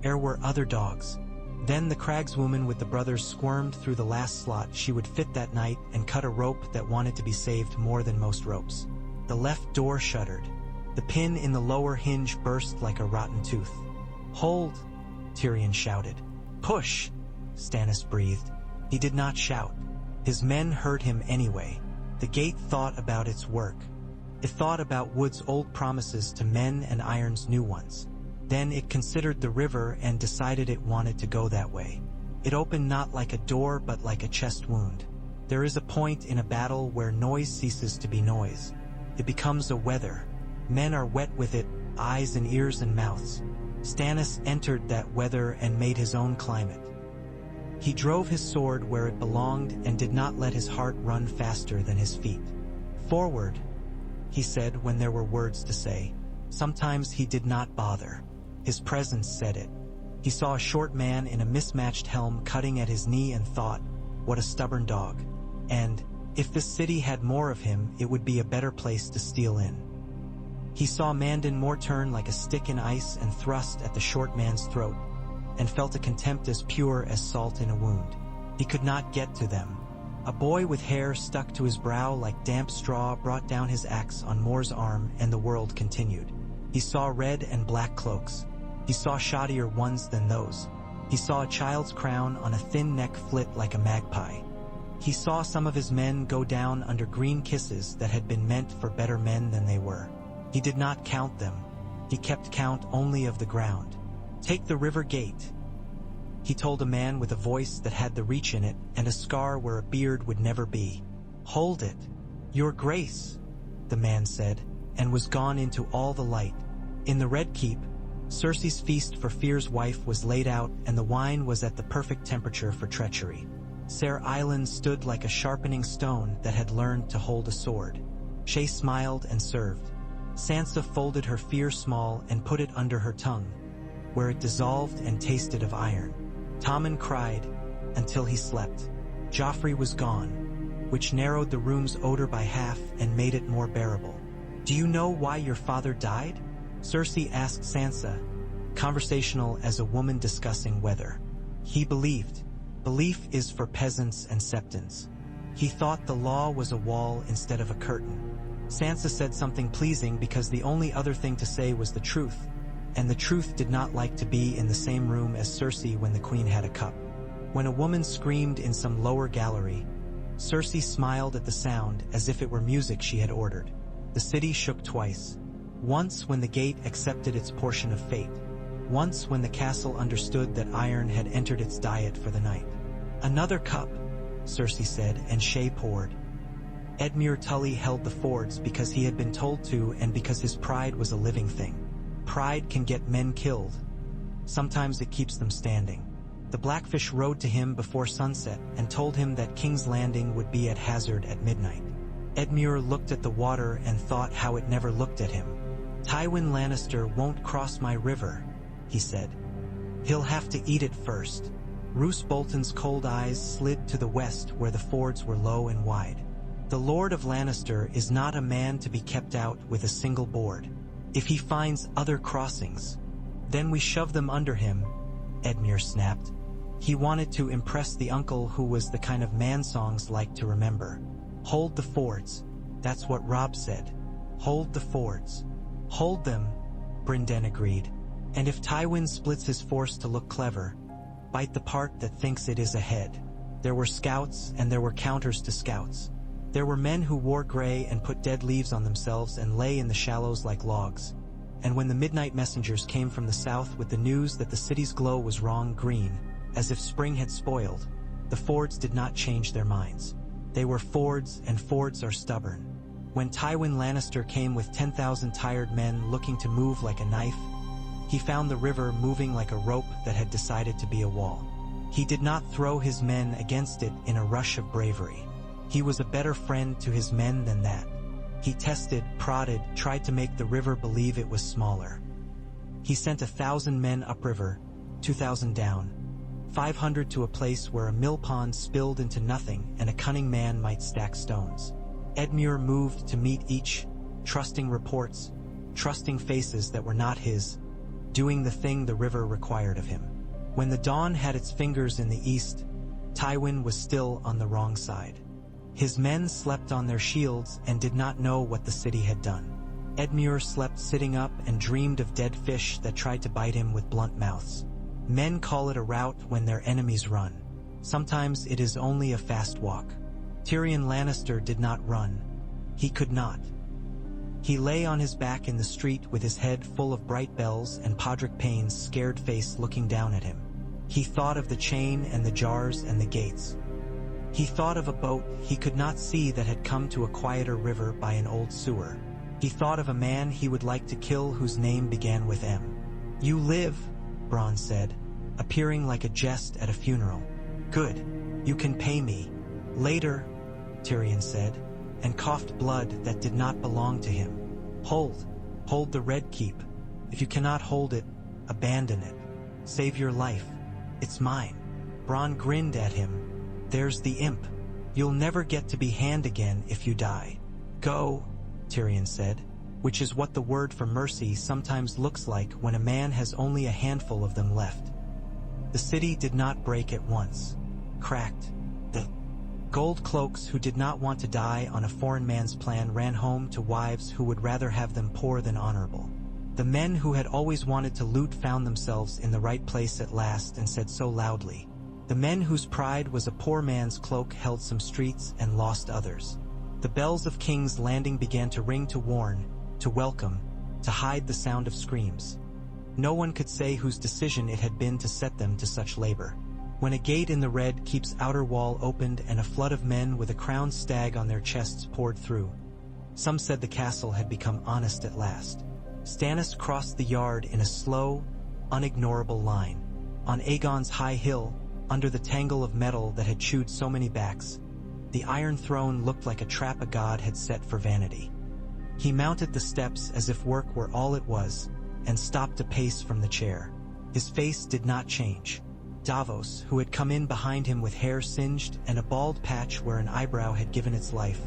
there were other dogs. Then the cragswoman with the brothers squirmed through the last slot she would fit that night and cut a rope that wanted to be saved more than most ropes. The left door shuddered. The pin in the lower hinge burst like a rotten tooth. "Hold!" Tyrion shouted. "Push!" Stannis breathed. He did not shout. His men heard him anyway. The gate thought about its work. It thought about Wood's old promises to men and Iron's new ones. Then it considered the river and decided it wanted to go that way. It opened not like a door but like a chest wound. There is a point in a battle where noise ceases to be noise. It becomes a weather. Men are wet with it, eyes and ears and mouths. Stannis entered that weather and made his own climate. He drove his sword where it belonged and did not let his heart run faster than his feet. "Forward," he said when there were words to say. Sometimes he did not bother. His presence said it. He saw a short man in a mismatched helm cutting at his knee and thought, what a stubborn dog. And, if this city had more of him, it would be a better place to steal in. He saw Mandon Moore turn like a stick in ice and thrust at the short man's throat, and felt a contempt as pure as salt in a wound. He could not get to them. A boy with hair stuck to his brow like damp straw brought down his axe on Moore's arm, and the world continued. He saw red and black cloaks. He saw shoddier ones than those. He saw a child's crown on a thin neck flit like a magpie. He saw some of his men go down under green kisses that had been meant for better men than they were. He did not count them. He kept count only of the ground. "Take the river gate," he told a man with a voice that had the reach in it and a scar where a beard would never be. "Hold it, Your Grace," the man said, and was gone into all the light. In the Red Keep, Cersei's feast for Fear's wife was laid out, and the wine was at the perfect temperature for treachery. Ser Island stood like a sharpening stone that had learned to hold a sword. Shae smiled and served. Sansa folded her fear small and put it under her tongue, where it dissolved and tasted of iron. Tommen cried until he slept. Joffrey was gone, which narrowed the room's odor by half and made it more bearable. "Do you know why your father died?" Cersei asked Sansa, conversational as a woman discussing weather. "He believed. Belief is for peasants and septons. He thought the law was a wall instead of a curtain." Sansa said something pleasing because the only other thing to say was the truth, and the truth did not like to be in the same room as Cersei when the queen had a cup. When a woman screamed in some lower gallery, Cersei smiled at the sound as if it were music she had ordered. The city shook twice. Once when the gate accepted its portion of fate. Once when the castle understood that iron had entered its diet for the night. "Another cup," Cersei said, and Shay poured. Edmure Tully held the fords because he had been told to and because his pride was a living thing. Pride can get men killed. Sometimes it keeps them standing. The Blackfish rode to him before sunset and told him that King's Landing would be at hazard at midnight. Edmure looked at the water and thought how it never looked at him. Tywin Lannister won't cross my river, he said. He'll have to eat it first. Roose Bolton's cold eyes slid to the west where the fords were low and wide. The Lord of Lannister is not a man to be kept out with a single board. If he finds other crossings, then we shove them under him, Edmure snapped. He wanted to impress the uncle who was the kind of man songs liked to remember. Hold the fords. That's what Robb said. Hold the fords. Hold them, Brynden agreed. And if Tywin splits his force to look clever, bite the part that thinks it is ahead. There were scouts and there were counters to scouts. There were men who wore gray and put dead leaves on themselves and lay in the shallows like logs. And when the midnight messengers came from the south with the news that the city's glow was wrong green, as if spring had spoiled, the fords did not change their minds. They were fords, and fords are stubborn. When Tywin Lannister came with 10,000 tired men looking to move like a knife, he found the river moving like a rope that had decided to be a wall. He did not throw his men against it in a rush of bravery. He was a better friend to his men than that. He tested, prodded, tried to make the river believe it was smaller. He sent 1,000 men upriver, 2,000 down, 500 to a place where a mill pond spilled into nothing and a cunning man might stack stones. Edmure moved to meet each, trusting reports, trusting faces that were not his, doing the thing the river required of him. When the dawn had its fingers in the east, Tywin was still on the wrong side. His men slept on their shields and did not know what the city had done. Edmure slept sitting up and dreamed of dead fish that tried to bite him with blunt mouths. Men call it a rout when their enemies run. Sometimes it is only a fast walk. Tyrion Lannister did not run. He could not. He lay on his back in the street with his head full of bright bells and Podrick Payne's scared face looking down at him. He thought of the chain and the jars and the gates. He thought of a boat he could not see that had come to a quieter river by an old sewer. He thought of a man he would like to kill whose name began with M. You live, Bronn said, appearing like a jest at a funeral. Good. You can pay me. Later, Tyrion said, and coughed blood that did not belong to him. Hold the Red Keep. If you cannot hold it, abandon it. Save your life. It's mine. Bronn grinned at him. There's the imp. You'll never get to be hand again if you die. Go, Tyrion said, which is what the word for mercy sometimes looks like when a man has only a handful of them left. The city did not break at once. Cracked. The gold cloaks who did not want to die on a foreign man's plan ran home to wives who would rather have them poor than honorable. The men who had always wanted to loot found themselves in the right place at last and said so loudly. The men whose pride was a poor man's cloak held some streets and lost others. The bells of King's Landing began to ring to warn, to welcome, to hide the sound of screams. No one could say whose decision it had been to set them to such labor. When a gate in the Red Keep's outer wall opened and a flood of men with a crowned stag on their chests poured through, some said the castle had become honest at last. Stannis crossed the yard in a slow, unignorable line. On Aegon's high hill, under the tangle of metal that had chewed so many backs, the Iron Throne looked like a trap a god had set for vanity. He mounted the steps as if work were all it was, and stopped a pace from the chair. His face did not change. Davos, who had come in behind him with hair singed and a bald patch where an eyebrow had given its life,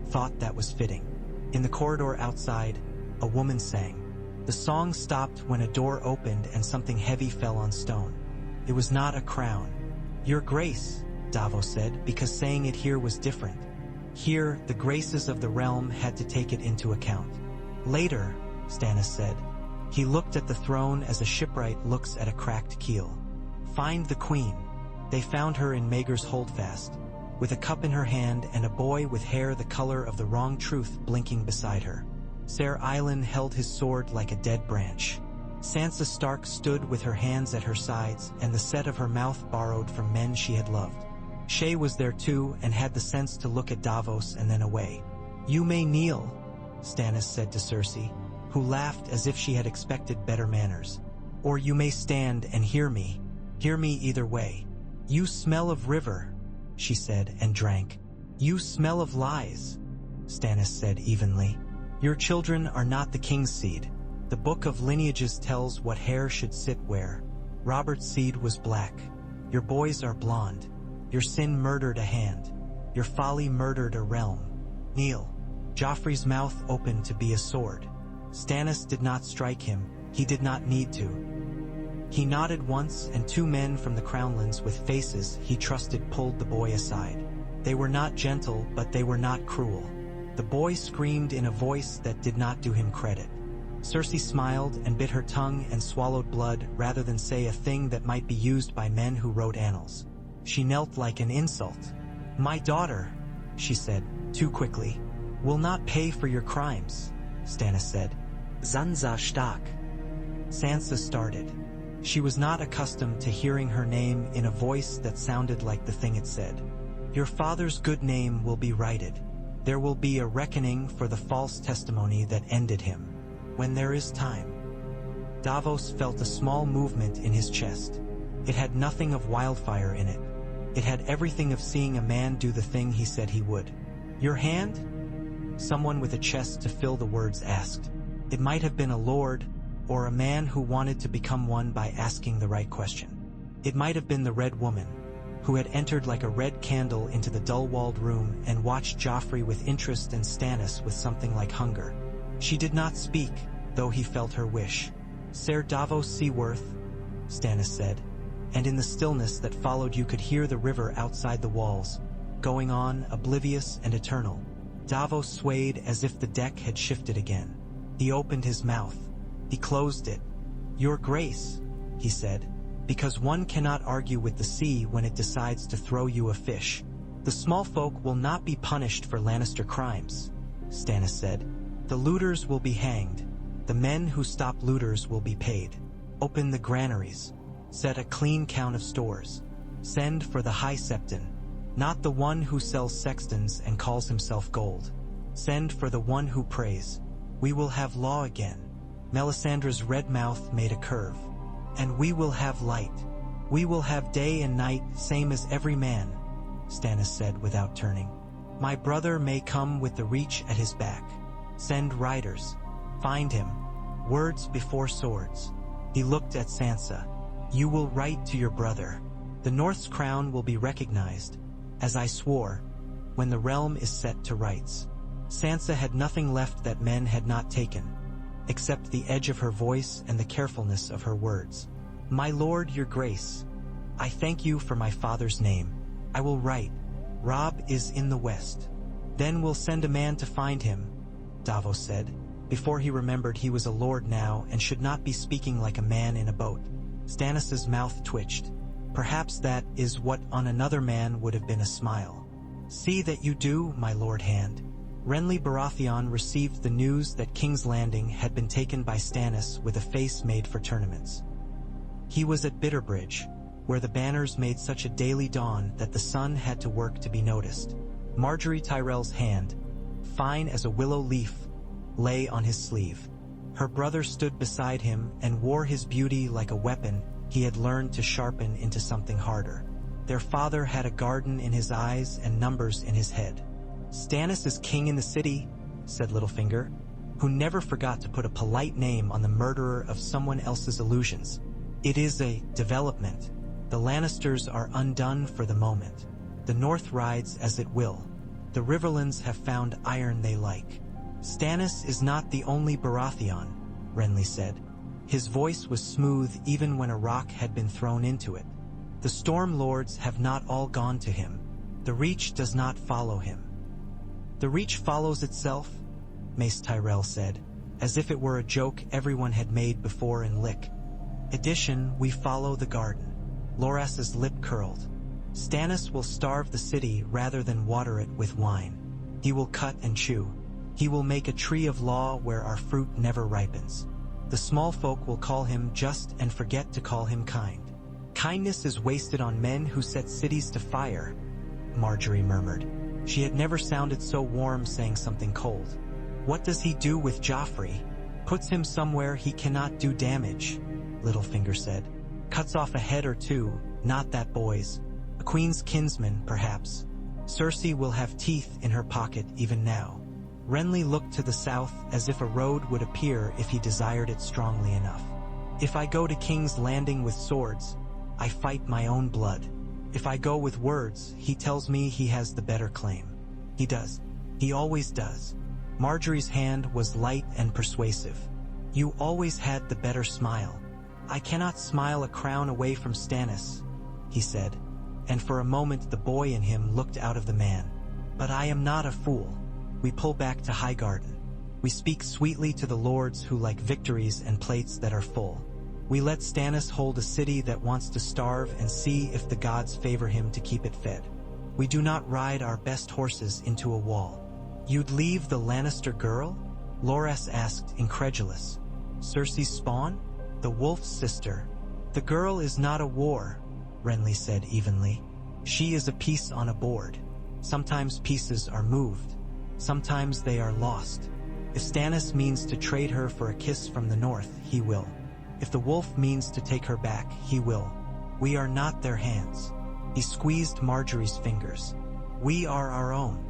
thought that was fitting. In the corridor outside, a woman sang. The song stopped when a door opened and something heavy fell on stone. It was not a crown. Your Grace, Davos said, because saying it here was different. Here, the graces of the realm had to take it into account. Later, Stannis said. He looked at the throne as a shipwright looks at a cracked keel. Find the queen. They found her in Maegor's Holdfast, with a cup in her hand and a boy with hair the color of the wrong truth blinking beside her. Ser Island held his sword like a dead branch. Sansa Stark stood with her hands at her sides and the set of her mouth borrowed from men she had loved. Shay was there too and had the sense to look at Davos and then away. "You may kneel," Stannis said to Cersei, who laughed as if she had expected better manners. "Or you may stand and hear me. Hear me either way." "You smell of river," she said and drank. "You smell of lies," Stannis said evenly. "Your children are not the king's seed. The book of lineages tells what hair should sit where. Robert's seed was black. Your boys are blonde. Your sin murdered a hand. Your folly murdered a realm. Kneel." Joffrey's mouth opened to be a sword. Stannis did not strike him. He did not need to. He nodded once, and two men from the Crownlands with faces he trusted pulled the boy aside. They were not gentle, but they were not cruel. The boy screamed in a voice that did not do him credit. Cersei smiled and bit her tongue and swallowed blood rather than say a thing that might be used by men who wrote annals. She knelt like an insult. "My daughter," she said, too quickly. "Will not pay for your crimes," Stannis said. "Sansa stark." Sansa started. She was not accustomed to hearing her name in a voice that sounded like the thing it said. "Your father's good name will be righted. There will be a reckoning for the false testimony that ended him. When there is time." Davos felt a small movement in his chest. It had nothing of Wildfire in it. It had everything of seeing a man do the thing he said he would. "Your hand?" Someone with a chest to fill the words asked. It might have been a lord, or a man who wanted to become one by asking the right question. It might have been the Red Woman, who had entered like a red candle into the dull-walled room and watched Joffrey with interest and Stannis with something like hunger. She did not speak, though he felt her wish. "Ser Davos Seaworth," Stannis said, and in the stillness that followed you could hear the river outside the walls, going on, oblivious and eternal. Davos swayed as if the deck had shifted again. He opened his mouth. He closed it. "Your Grace," he said, "because one cannot argue with the sea when it decides to throw you a fish. The small folk will not be punished for Lannister crimes," Stannis said. "The looters will be hanged. The men who stop looters will be paid. Open the granaries. Set a clean count of stores. Send for the High Septon, not the one who sells sextons and calls himself gold. Send for the one who prays. We will have law again." Melisandre's red mouth made a curve. "And we will have light. We will have day and night, same as every man," Stannis said without turning. "My brother may come with the reach at his back. Send riders. Find him. Words before swords." He looked at Sansa. "You will write to your brother. The North's crown will be recognized, as I swore, when the realm is set to rights." Sansa had nothing left that men had not taken, except the edge of her voice and the carefulness of her words. "My lord, your grace, I thank you for my father's name. I will write. Robb is in the west. Then we'll send a man to find him," Davos said, before he remembered he was a lord now and should not be speaking like a man in a boat. Stannis's mouth twitched. Perhaps that is what on another man would have been a smile. "See that you do, my lord hand." Renly Baratheon received the news that King's Landing had been taken by Stannis with a face made for tournaments. He was at Bitterbridge, where the banners made such a daily dawn that the sun had to work to be noticed. Marjorie Tyrell's hand, fine as a willow leaf, lay on his sleeve. Her brother stood beside him and wore his beauty like a weapon he had learned to sharpen into something harder. Their father had a garden in his eyes and numbers in his head. "Stannis is king in the city," said Littlefinger, who never forgot to put a polite name on the murderer of someone else's illusions. "It is a development. The Lannisters are undone for the moment. The North rides as it will. The Riverlands have found iron they like." "Stannis is not the only Baratheon," Renly said. His voice was smooth even when a rock had been thrown into it. "The Storm Lords have not all gone to him. The Reach does not follow him." "The Reach follows itself," Mace Tyrell said, as if it were a joke everyone had made before in Lick. "Addition, we follow the garden." Loras's lip curled. "Stannis will starve the city rather than water it with wine. He will cut and chew. He will make a tree of law where our fruit never ripens. The small folk will call him just and forget to call him kind. Kindness is wasted on men who set cities to fire," Marjorie murmured. She had never sounded so warm saying something cold. What does he do with Joffrey? Puts him somewhere he cannot do damage, Littlefinger said. Cuts off a head or two, not that boy's. A queen's kinsman, perhaps. Cersei will have teeth in her pocket even now. Renly looked to the south as if a road would appear if he desired it strongly enough. If I go to King's Landing with swords, I fight my own blood. If I go with words, he tells me he has the better claim. He does. He always does. Marjorie's hand was light and persuasive. You always had the better smile. I cannot smile a crown away from Stannis, he said, and for a moment the boy in him looked out of the man. But I am not a fool. We pull back to Highgarden. We speak sweetly to the lords who like victories and plates that are full. We let Stannis hold a city that wants to starve and see if the gods favor him to keep it fed. We do not ride our best horses into a wall. You'd leave the Lannister girl? Loras asked, incredulous. Cersei's spawn? The wolf's sister. The girl is not a war, Renly said evenly. She is a piece on a board. Sometimes pieces are moved. Sometimes they are lost. If Stannis means to trade her for a kiss from the north, he will. If the wolf means to take her back, he will. We are not their hands. He squeezed Marjorie's fingers. We are our own.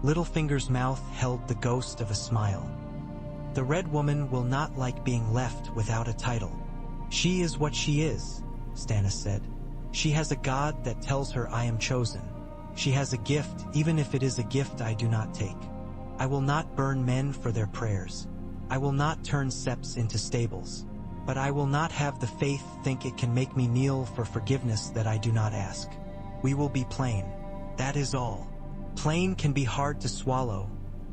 Littlefinger's mouth held the ghost of a smile. The Red Woman will not like being left without a title. She is what she is, Stannis said. She has a god that tells her I am chosen. She has a gift, even if it is a gift I do not take. I will not burn men for their prayers. I will not turn septs into stables. But I will not have the faith think it can make me kneel for forgiveness that I do not ask. We will be plain. That is all. Plain can be hard to swallow,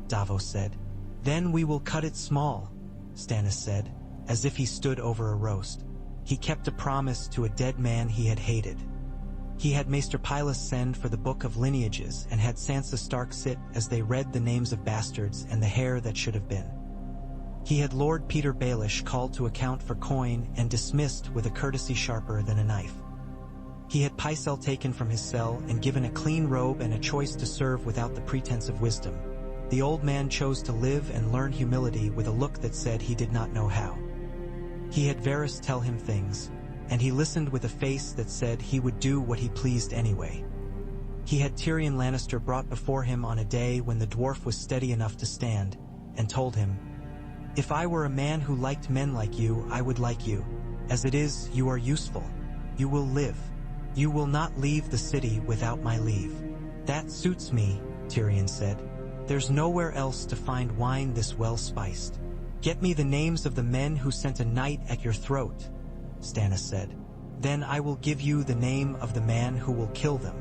Davos said. Then we will cut it small, Stannis said, as if he stood over a roast. He kept a promise to a dead man he had hated. He had Maester Pylus send for the Book of Lineages and had Sansa Stark sit as they read the names of bastards and the hair that should have been. He had Lord Peter Baelish called to account for coin and dismissed with a courtesy sharper than a knife. He had Pycelle taken from his cell and given a clean robe and a choice to serve without the pretense of wisdom. The old man chose to live and learn humility with a look that said he did not know how. He had Varys tell him things, and he listened with a face that said he would do what he pleased anyway. He had Tyrion Lannister brought before him on a day when the dwarf was steady enough to stand, and told him, "If I were a man who liked men like you, I would like you. As it is, you are useful. You will live. You will not leave the city without my leave." "That suits me," Tyrion said. "There's nowhere else to find wine this well spiced." "Get me the names of the men who sent a knight at your throat," Stannis said. "Then I will give you the name of the man who will kill them.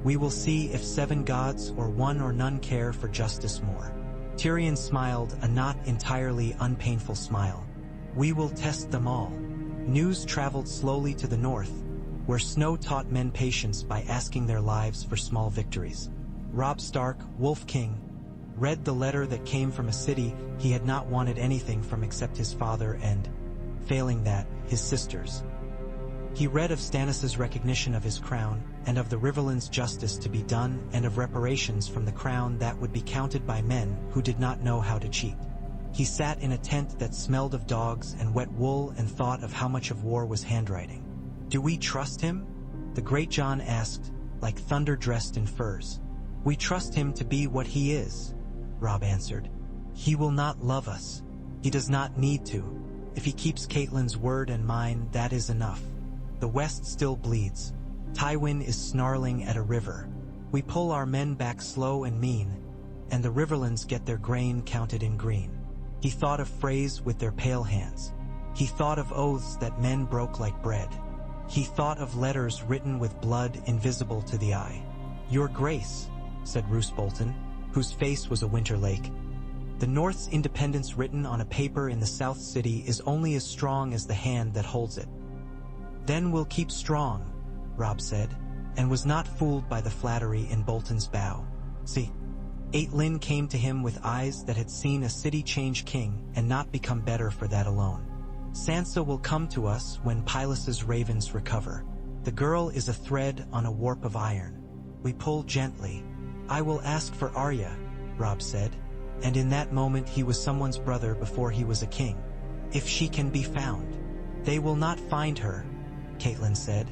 We will see if 7 gods or 1 or none care for justice more." Tyrion smiled, a not entirely unpainful smile. "We will test them all." News traveled slowly to the north, where Snow taught men patience by asking their lives for small victories. Robb Stark, Wolf King, read the letter that came from a city he had not wanted anything from except his father and, failing that, his sisters. He read of Stannis' recognition of his crown, and of the Riverlands' justice to be done, and of reparations from the crown that would be counted by men who did not know how to cheat. He sat in a tent that smelled of dogs and wet wool and thought of how much of war was handwriting. "Do we trust him?" the great Jon asked, like thunder dressed in furs. "We trust him to be what he is," Robb answered. "He will not love us. He does not need to. If he keeps Catelyn's word and mine, that is enough. The west still bleeds. Tywin is snarling at a river. We pull our men back slow and mean, and the Riverlands get their grain counted in green." He thought of Freys with their pale hands. He thought of oaths that men broke like bread. He thought of letters written with blood invisible to the eye. "Your Grace," said Roose Bolton, whose face was a winter lake. "The North's independence written on a paper in the South City is only as strong as the hand that holds it." "Then we'll keep strong," Robb said, and was not fooled by the flattery in Bolton's bow. "See." Catelyn came to him with eyes that had seen a city change king and not become better for that alone. "Sansa will come to us when Pylus's ravens recover. The girl is a thread on a warp of iron. We pull gently. I will ask for Arya, Robb said. And in that moment he was someone's brother before he was a king. If she can be found. They will not find her, Catelyn said.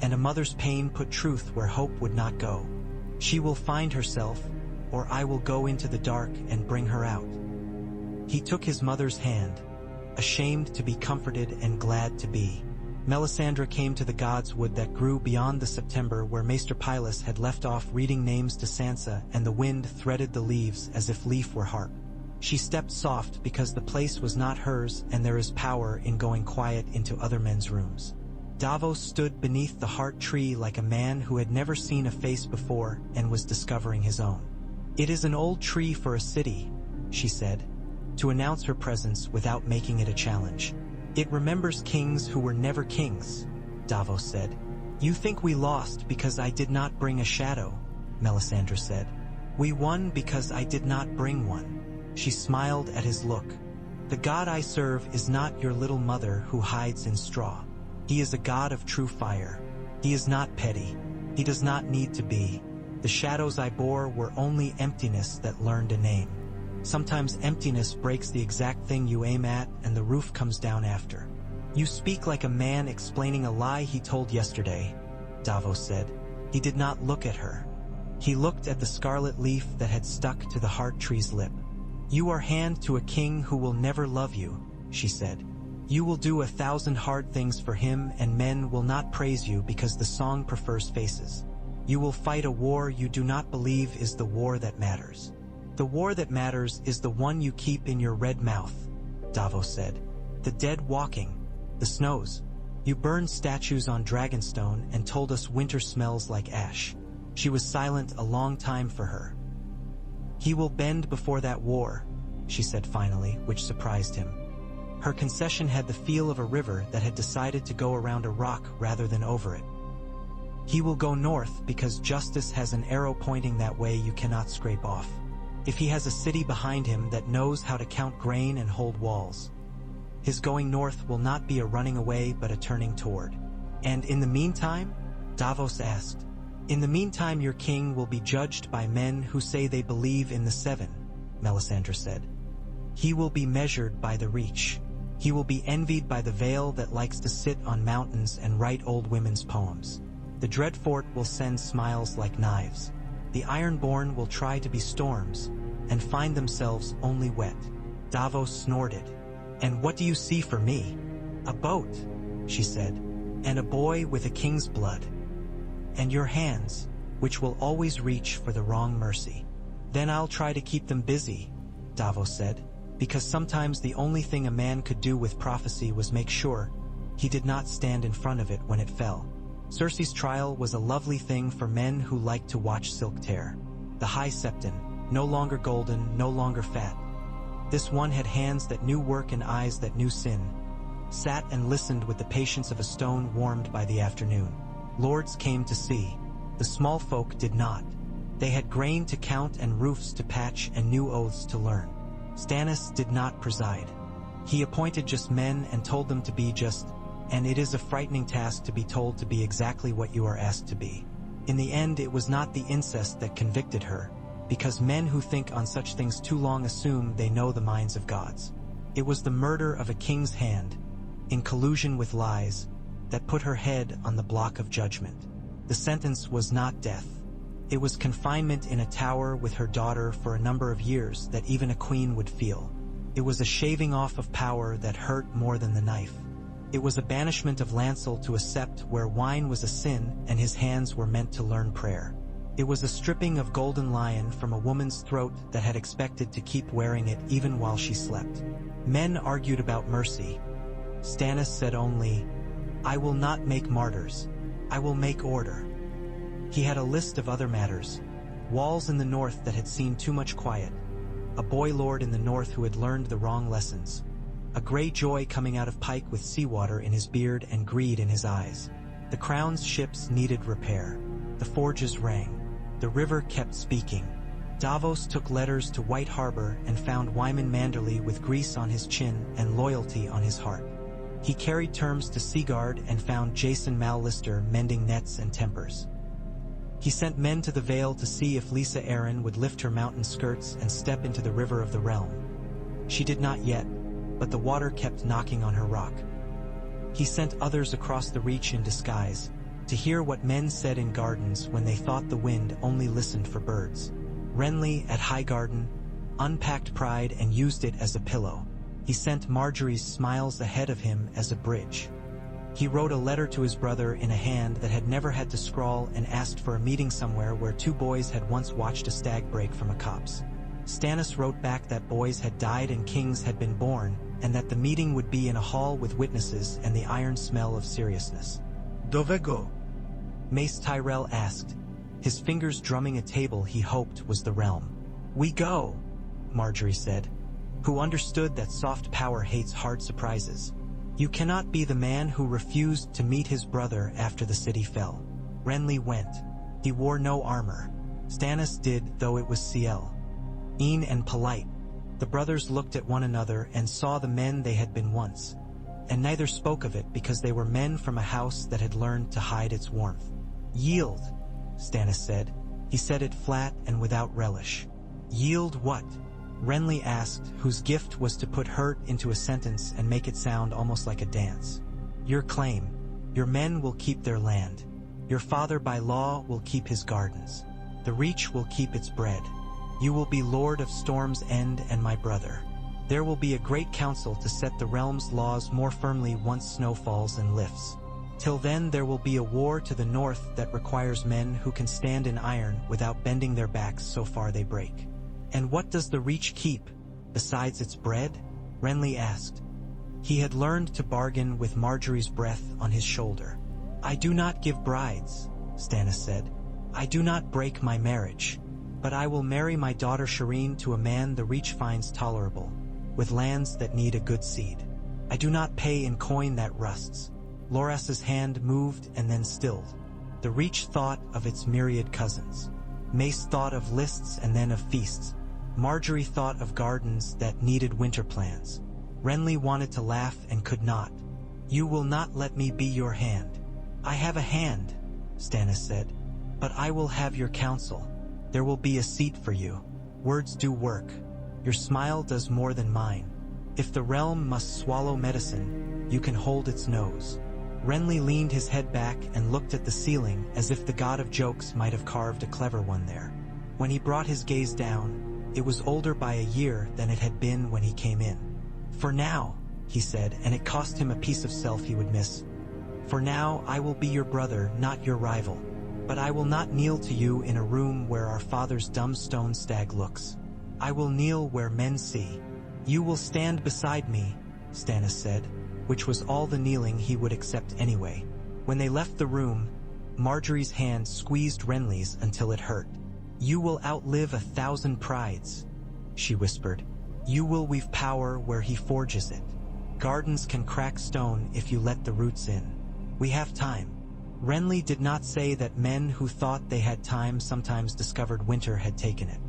And a mother's pain put truth where hope would not go. She will find herself, or I will go into the dark and bring her out. He took his mother's hand, ashamed to be comforted and glad to be. Melisandre came to the God's Wood that grew beyond the September where Maester Pylus had left off reading names to Sansa, and the wind threaded the leaves as if leaf were harp. She stepped soft because the place was not hers, and there is power in going quiet into other men's rooms. Davos stood beneath the heart tree like a man who had never seen a face before and was discovering his own. It is an old tree for a city, she said, to announce her presence without making it a challenge. It remembers kings who were never kings, Davos said. You think we lost because I did not bring a shadow, Melisandre said. We won because I did not bring one. She smiled at his look. The God I serve is not your little mother who hides in straw. He is a God of true fire. He is not petty. He does not need to be. The shadows I bore were only emptiness that learned a name. Sometimes emptiness breaks the exact thing you aim at, and the roof comes down after. You speak like a man explaining a lie he told yesterday, Davos said. He did not look at her. He looked at the scarlet leaf that had stuck to the heart tree's lip. You are hand to a king who will never love you, she said. You will do 1,000 hard things for him, and men will not praise you because the song prefers faces. You will fight a war you do not believe is the war that matters. The war that matters is the one you keep in your red mouth, Davos said. The dead walking, the snows. You burned statues on Dragonstone and told us winter smells like ash. She was silent a long time for her. He will bend before that war, she said finally, which surprised him. Her concession had the feel of a river that had decided to go around a rock rather than over it. He will go north because justice has an arrow pointing that way you cannot scrape off. If he has a city behind him that knows how to count grain and hold walls. His going north will not be a running away but a turning toward. And in the meantime? Davos asked. In the meantime your king will be judged by men who say they believe in the Seven, Melisandre said. He will be measured by the reach. He will be envied by the Vale that likes to sit on mountains and write old women's poems. The Dreadfort will send smiles like knives. The Ironborn will try to be storms, and find themselves only wet. Davos snorted. And what do you see for me? A boat, she said, and a boy with a king's blood. And your hands, which will always reach for the wrong mercy. Then I'll try to keep them busy, Davos said, because sometimes the only thing a man could do with prophecy was make sure he did not stand in front of it when it fell. Cersei's trial was a lovely thing for men who liked to watch silk tear. The High Septon, no longer golden, no longer fat. This one had hands that knew work and eyes that knew sin. Sat and listened with the patience of a stone warmed by the afternoon. Lords came to see. The small folk did not. They had grain to count and roofs to patch and new oaths to learn. Stannis did not preside. He appointed just men and told them to be just, and it is a frightening task to be told to be exactly what you are asked to be. In the end, it was not the incest that convicted her, because men who think on such things too long assume they know the minds of gods. It was the murder of a king's hand, in collusion with lies, that put her head on the block of judgment. The sentence was not death. It was confinement in a tower with her daughter for a number of years that even a queen would feel. It was a shaving off of power that hurt more than the knife. It was a banishment of Lancel to a sept where wine was a sin and his hands were meant to learn prayer. It was a stripping of golden lion from a woman's throat that had expected to keep wearing it even while she slept. Men argued about mercy. Stannis said only, I will not make martyrs. I will make order. He had a list of other matters. Walls in the north that had seen too much quiet. A boy lord in the north who had learned the wrong lessons. A gray joy coming out of Pike with seawater in his beard and greed in his eyes. The crown's ships needed repair. The forges rang. The river kept speaking. Davos took letters to White Harbor and found Wyman Manderley with grease on his chin and loyalty on his heart. He carried terms to Seaguard and found Jason Mallister mending nets and tempers. He sent men to the Vale to see if Lisa Arryn would lift her mountain skirts and step into the river of the realm. She did not yet, but the water kept knocking on her rock. He sent others across the reach in disguise, to hear what men said in gardens when they thought the wind only listened for birds. Renly, at Highgarden, unpacked pride and used it as a pillow. He sent Margaery's smiles ahead of him as a bridge. He wrote a letter to his brother in a hand that had never had to scrawl and asked for a meeting somewhere where two boys had once watched a stag break from a copse. Stannis wrote back that boys had died and kings had been born, and that the meeting would be in a hall with witnesses and the iron smell of seriousness. Dovego? Mace Tyrell asked, his fingers drumming a table he hoped was the realm. We go, Margaery said, who understood that soft power hates hard surprises. You cannot be the man who refused to meet his brother after the city fell. Renly went. He wore no armor. Stannis did, though it was Ciel. Ean and polite. The brothers looked at one another and saw the men they had been once, and neither spoke of it because they were men from a house that had learned to hide its warmth. Yield, Stannis said. He said it flat and without relish. Yield what? Renly asked, whose gift was to put hurt into a sentence and make it sound almost like a dance. Your claim. Your men will keep their land. Your father by law will keep his gardens. The Reach will keep its bread. You will be Lord of Storm's End and my brother. There will be a great council to set the realm's laws more firmly once snow falls and lifts. Till then there will be a war to the north that requires men who can stand in iron without bending their backs so far they break. And what does the Reach keep, besides its bread? Renly asked. He had learned to bargain with Margaery's breath on his shoulder. I do not give brides, Stannis said. I do not break my marriage. But I will marry my daughter Shireen to a man the Reach finds tolerable, with lands that need a good seed. I do not pay in coin that rusts. Loras's hand moved and then stilled. The Reach thought of its myriad cousins. Mace thought of lists and then of feasts. Margaery thought of gardens that needed winter plans. Renly wanted to laugh and could not. You will not let me be your hand. I have a hand, Stannis said, but I will have your counsel. There will be a seat for you. Words do work. Your smile does more than mine. If the realm must swallow medicine, you can hold its nose. Renly leaned his head back and looked at the ceiling as if the god of jokes might have carved a clever one there. When he brought his gaze down, it was older by a year than it had been when he came in. For now, he said, and it cost him a piece of self he would miss. For now I will be your brother, not your rival. But I will not kneel to you in a room where our father's dumb stone stag looks. I will kneel where men see. You will stand beside me, Stannis said, which was all the kneeling he would accept anyway. When they left the room, Margaery's hand squeezed Renly's until it hurt. You will outlive 1,000 prides, she whispered. You will weave power where he forges it. Gardens can crack stone if you let the roots in. We have time. Renly did not say that men who thought they had time sometimes discovered winter had taken it.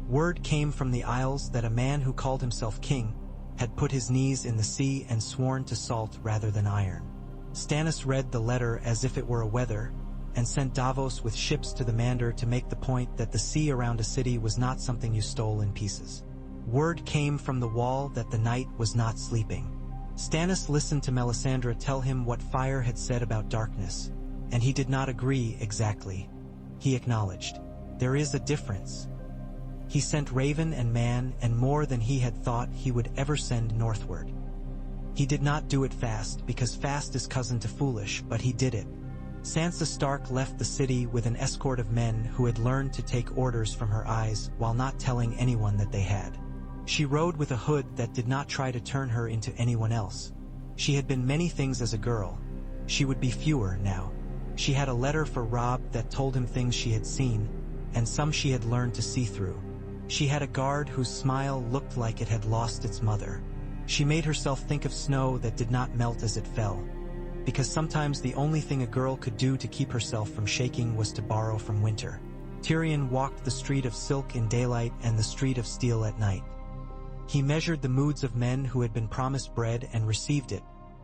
Word came from the Isles that a man who called himself king had put his knees in the sea and sworn to salt rather than iron. Stannis read the letter as if it were a weather, and sent Davos with ships to the Mander to make the point that the sea around a city was not something you stole in pieces. Word came from the wall that the night was not sleeping. Stannis listened to Melisandre tell him what fire had said about darkness, and he did not agree exactly. He acknowledged, there is a difference. He sent Raven and Man and more than he had thought he would ever send northward. He did not do it fast, because fast is cousin to foolish, but he did it. Sansa Stark left the city with an escort of men who had learned to take orders from her eyes while not telling anyone that they had. She rode with a hood that did not try to turn her into anyone else. She had been many things as a girl. She would be fewer now. She had a letter for Robb that told him things she had seen, and some she had learned to see through. She had a guard whose smile looked like it had lost its mother. She made herself think of snow that did not melt as it fell, because sometimes the only thing a girl could do to keep herself from shaking was to borrow from winter. Tyrion walked the street of silk in daylight and the street of steel at night. He measured the moods of men who had been promised bread and received it,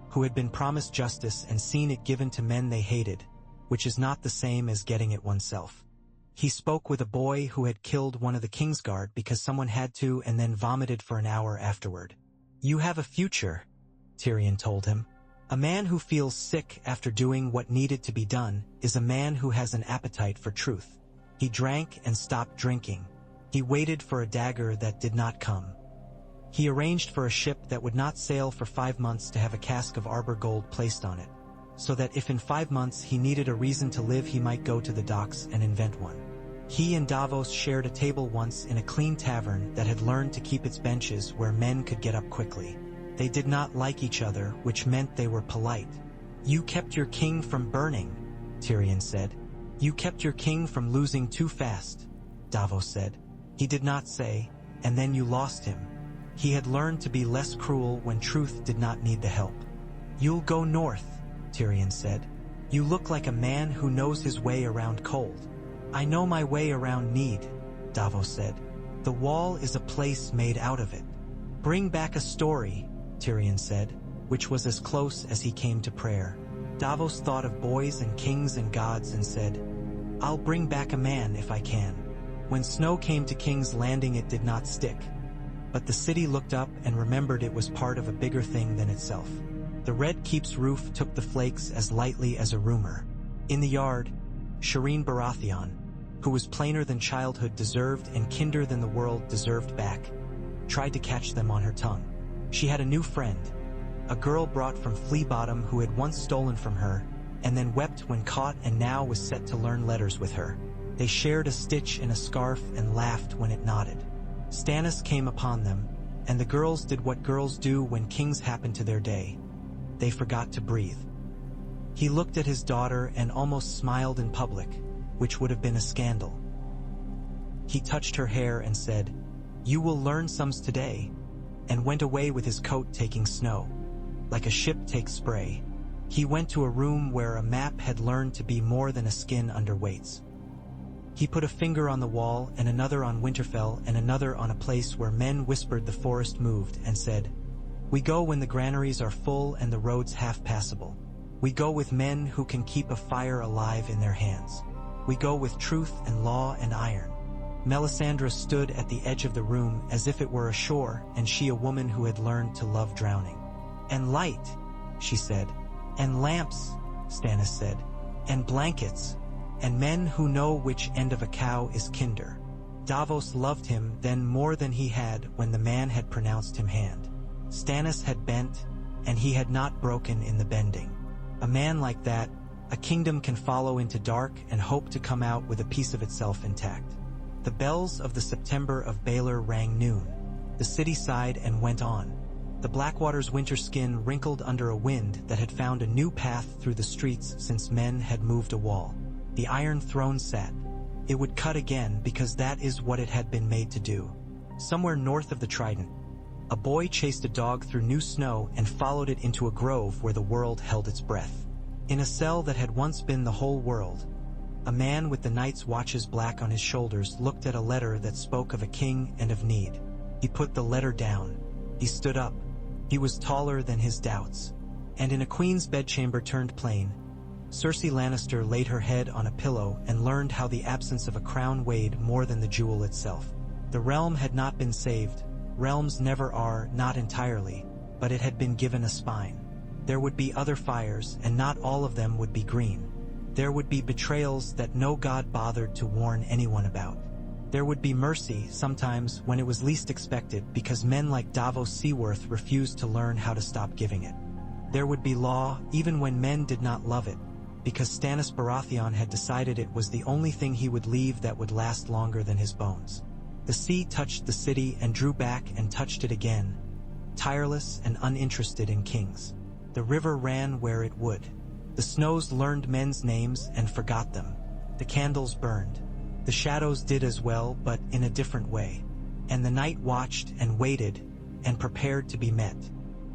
who had been promised justice and seen it given to men they hated, which is not the same as getting it oneself. He spoke with a boy who had killed one of the Kingsguard because someone had to and then vomited for an hour afterward. "You have a future," Tyrion told him. "A man who feels sick after doing what needed to be done is a man who has an appetite for truth." He drank and stopped drinking. He waited for a dagger that did not come. He arranged for a ship that would not sail for 5 months to have a cask of arbor gold placed on it, so that if in 5 months he needed a reason to live he might go to the docks and invent one. He and Davos shared a table once in a clean tavern that had learned to keep its benches where men could get up quickly. They did not like each other, which meant they were polite. "You kept your king from burning," Tyrion said. "You kept your king from losing too fast," Davos said. He did not say, "And then you lost him." He had learned to be less cruel when truth did not need the help. "You'll go north," Tyrion said. "You look like a man who knows his way around cold." "I know my way around need," Davos said. "The wall is a place made out of it." "Bring back a story," Tyrion said, which was as close as he came to prayer. Davos thought of boys and kings and gods and said, "I'll bring back a man if I can." When snow came to King's Landing it did not stick. But the city looked up and remembered it was part of a bigger thing than itself. The Red Keep's roof took the flakes as lightly as a rumor. In the yard, Shireen Baratheon, who was plainer than childhood deserved and kinder than the world deserved back, tried to catch them on her tongue. She had a new friend, a girl brought from Flea Bottom who had once stolen from her, and then wept when caught and now was set to learn letters with her. They shared a stitch in a scarf and laughed when it nodded. Stannis came upon them, and the girls did what girls do when kings happen to their day. They forgot to breathe. He looked at his daughter and almost smiled in public, which would have been a scandal. He touched her hair and said, "You will learn sums today," and went away with his coat taking snow, like a ship takes spray. He went to a room where a map had learned to be more than a skin under weights. He put a finger on the wall and another on Winterfell and another on a place where men whispered the forest moved and said, "We go when the granaries are full and the roads half passable. We go with men who can keep a fire alive in their hands. We go with truth and law and iron." Melisandre stood at the edge of the room as if it were a shore, and she a woman who had learned to love drowning. "And light," she said. "And lamps," Stannis said. "And blankets. And men who know which end of a cow is kinder." Davos loved him then more than he had when the man had pronounced him hand. Stannis had bent, and he had not broken in the bending. A man like that, a kingdom can follow into dark and hope to come out with a piece of itself intact. The bells of the September of Baelor rang noon. The city sighed and went on. The Blackwater's winter skin wrinkled under a wind that had found a new path through the streets since men had moved a wall. The Iron Throne sat. It would cut again because that is what it had been made to do. Somewhere north of the Trident, a boy chased a dog through new snow and followed it into a grove where the world held its breath. In a cell that had once been the whole world, a man with the Night's Watches black on his shoulders looked at a letter that spoke of a king and of need. He put the letter down. He stood up. He was taller than his doubts. And in a queen's bedchamber turned plain, Cersei Lannister laid her head on a pillow and learned how the absence of a crown weighed more than the jewel itself. The realm had not been saved. Realms never are, not entirely, but it had been given a spine. There would be other fires, and not all of them would be green. There would be betrayals that no god bothered to warn anyone about. There would be mercy, sometimes when it was least expected, because men like Davos Seaworth refused to learn how to stop giving it. There would be law, even when men did not love it, because Stannis Baratheon had decided it was the only thing he would leave that would last longer than his bones. The sea touched the city and drew back and touched it again, tireless and uninterested in kings. The river ran where it would. The snows learned men's names and forgot them. The candles burned. The shadows did as well, but in a different way. And the night watched and waited and prepared to be met.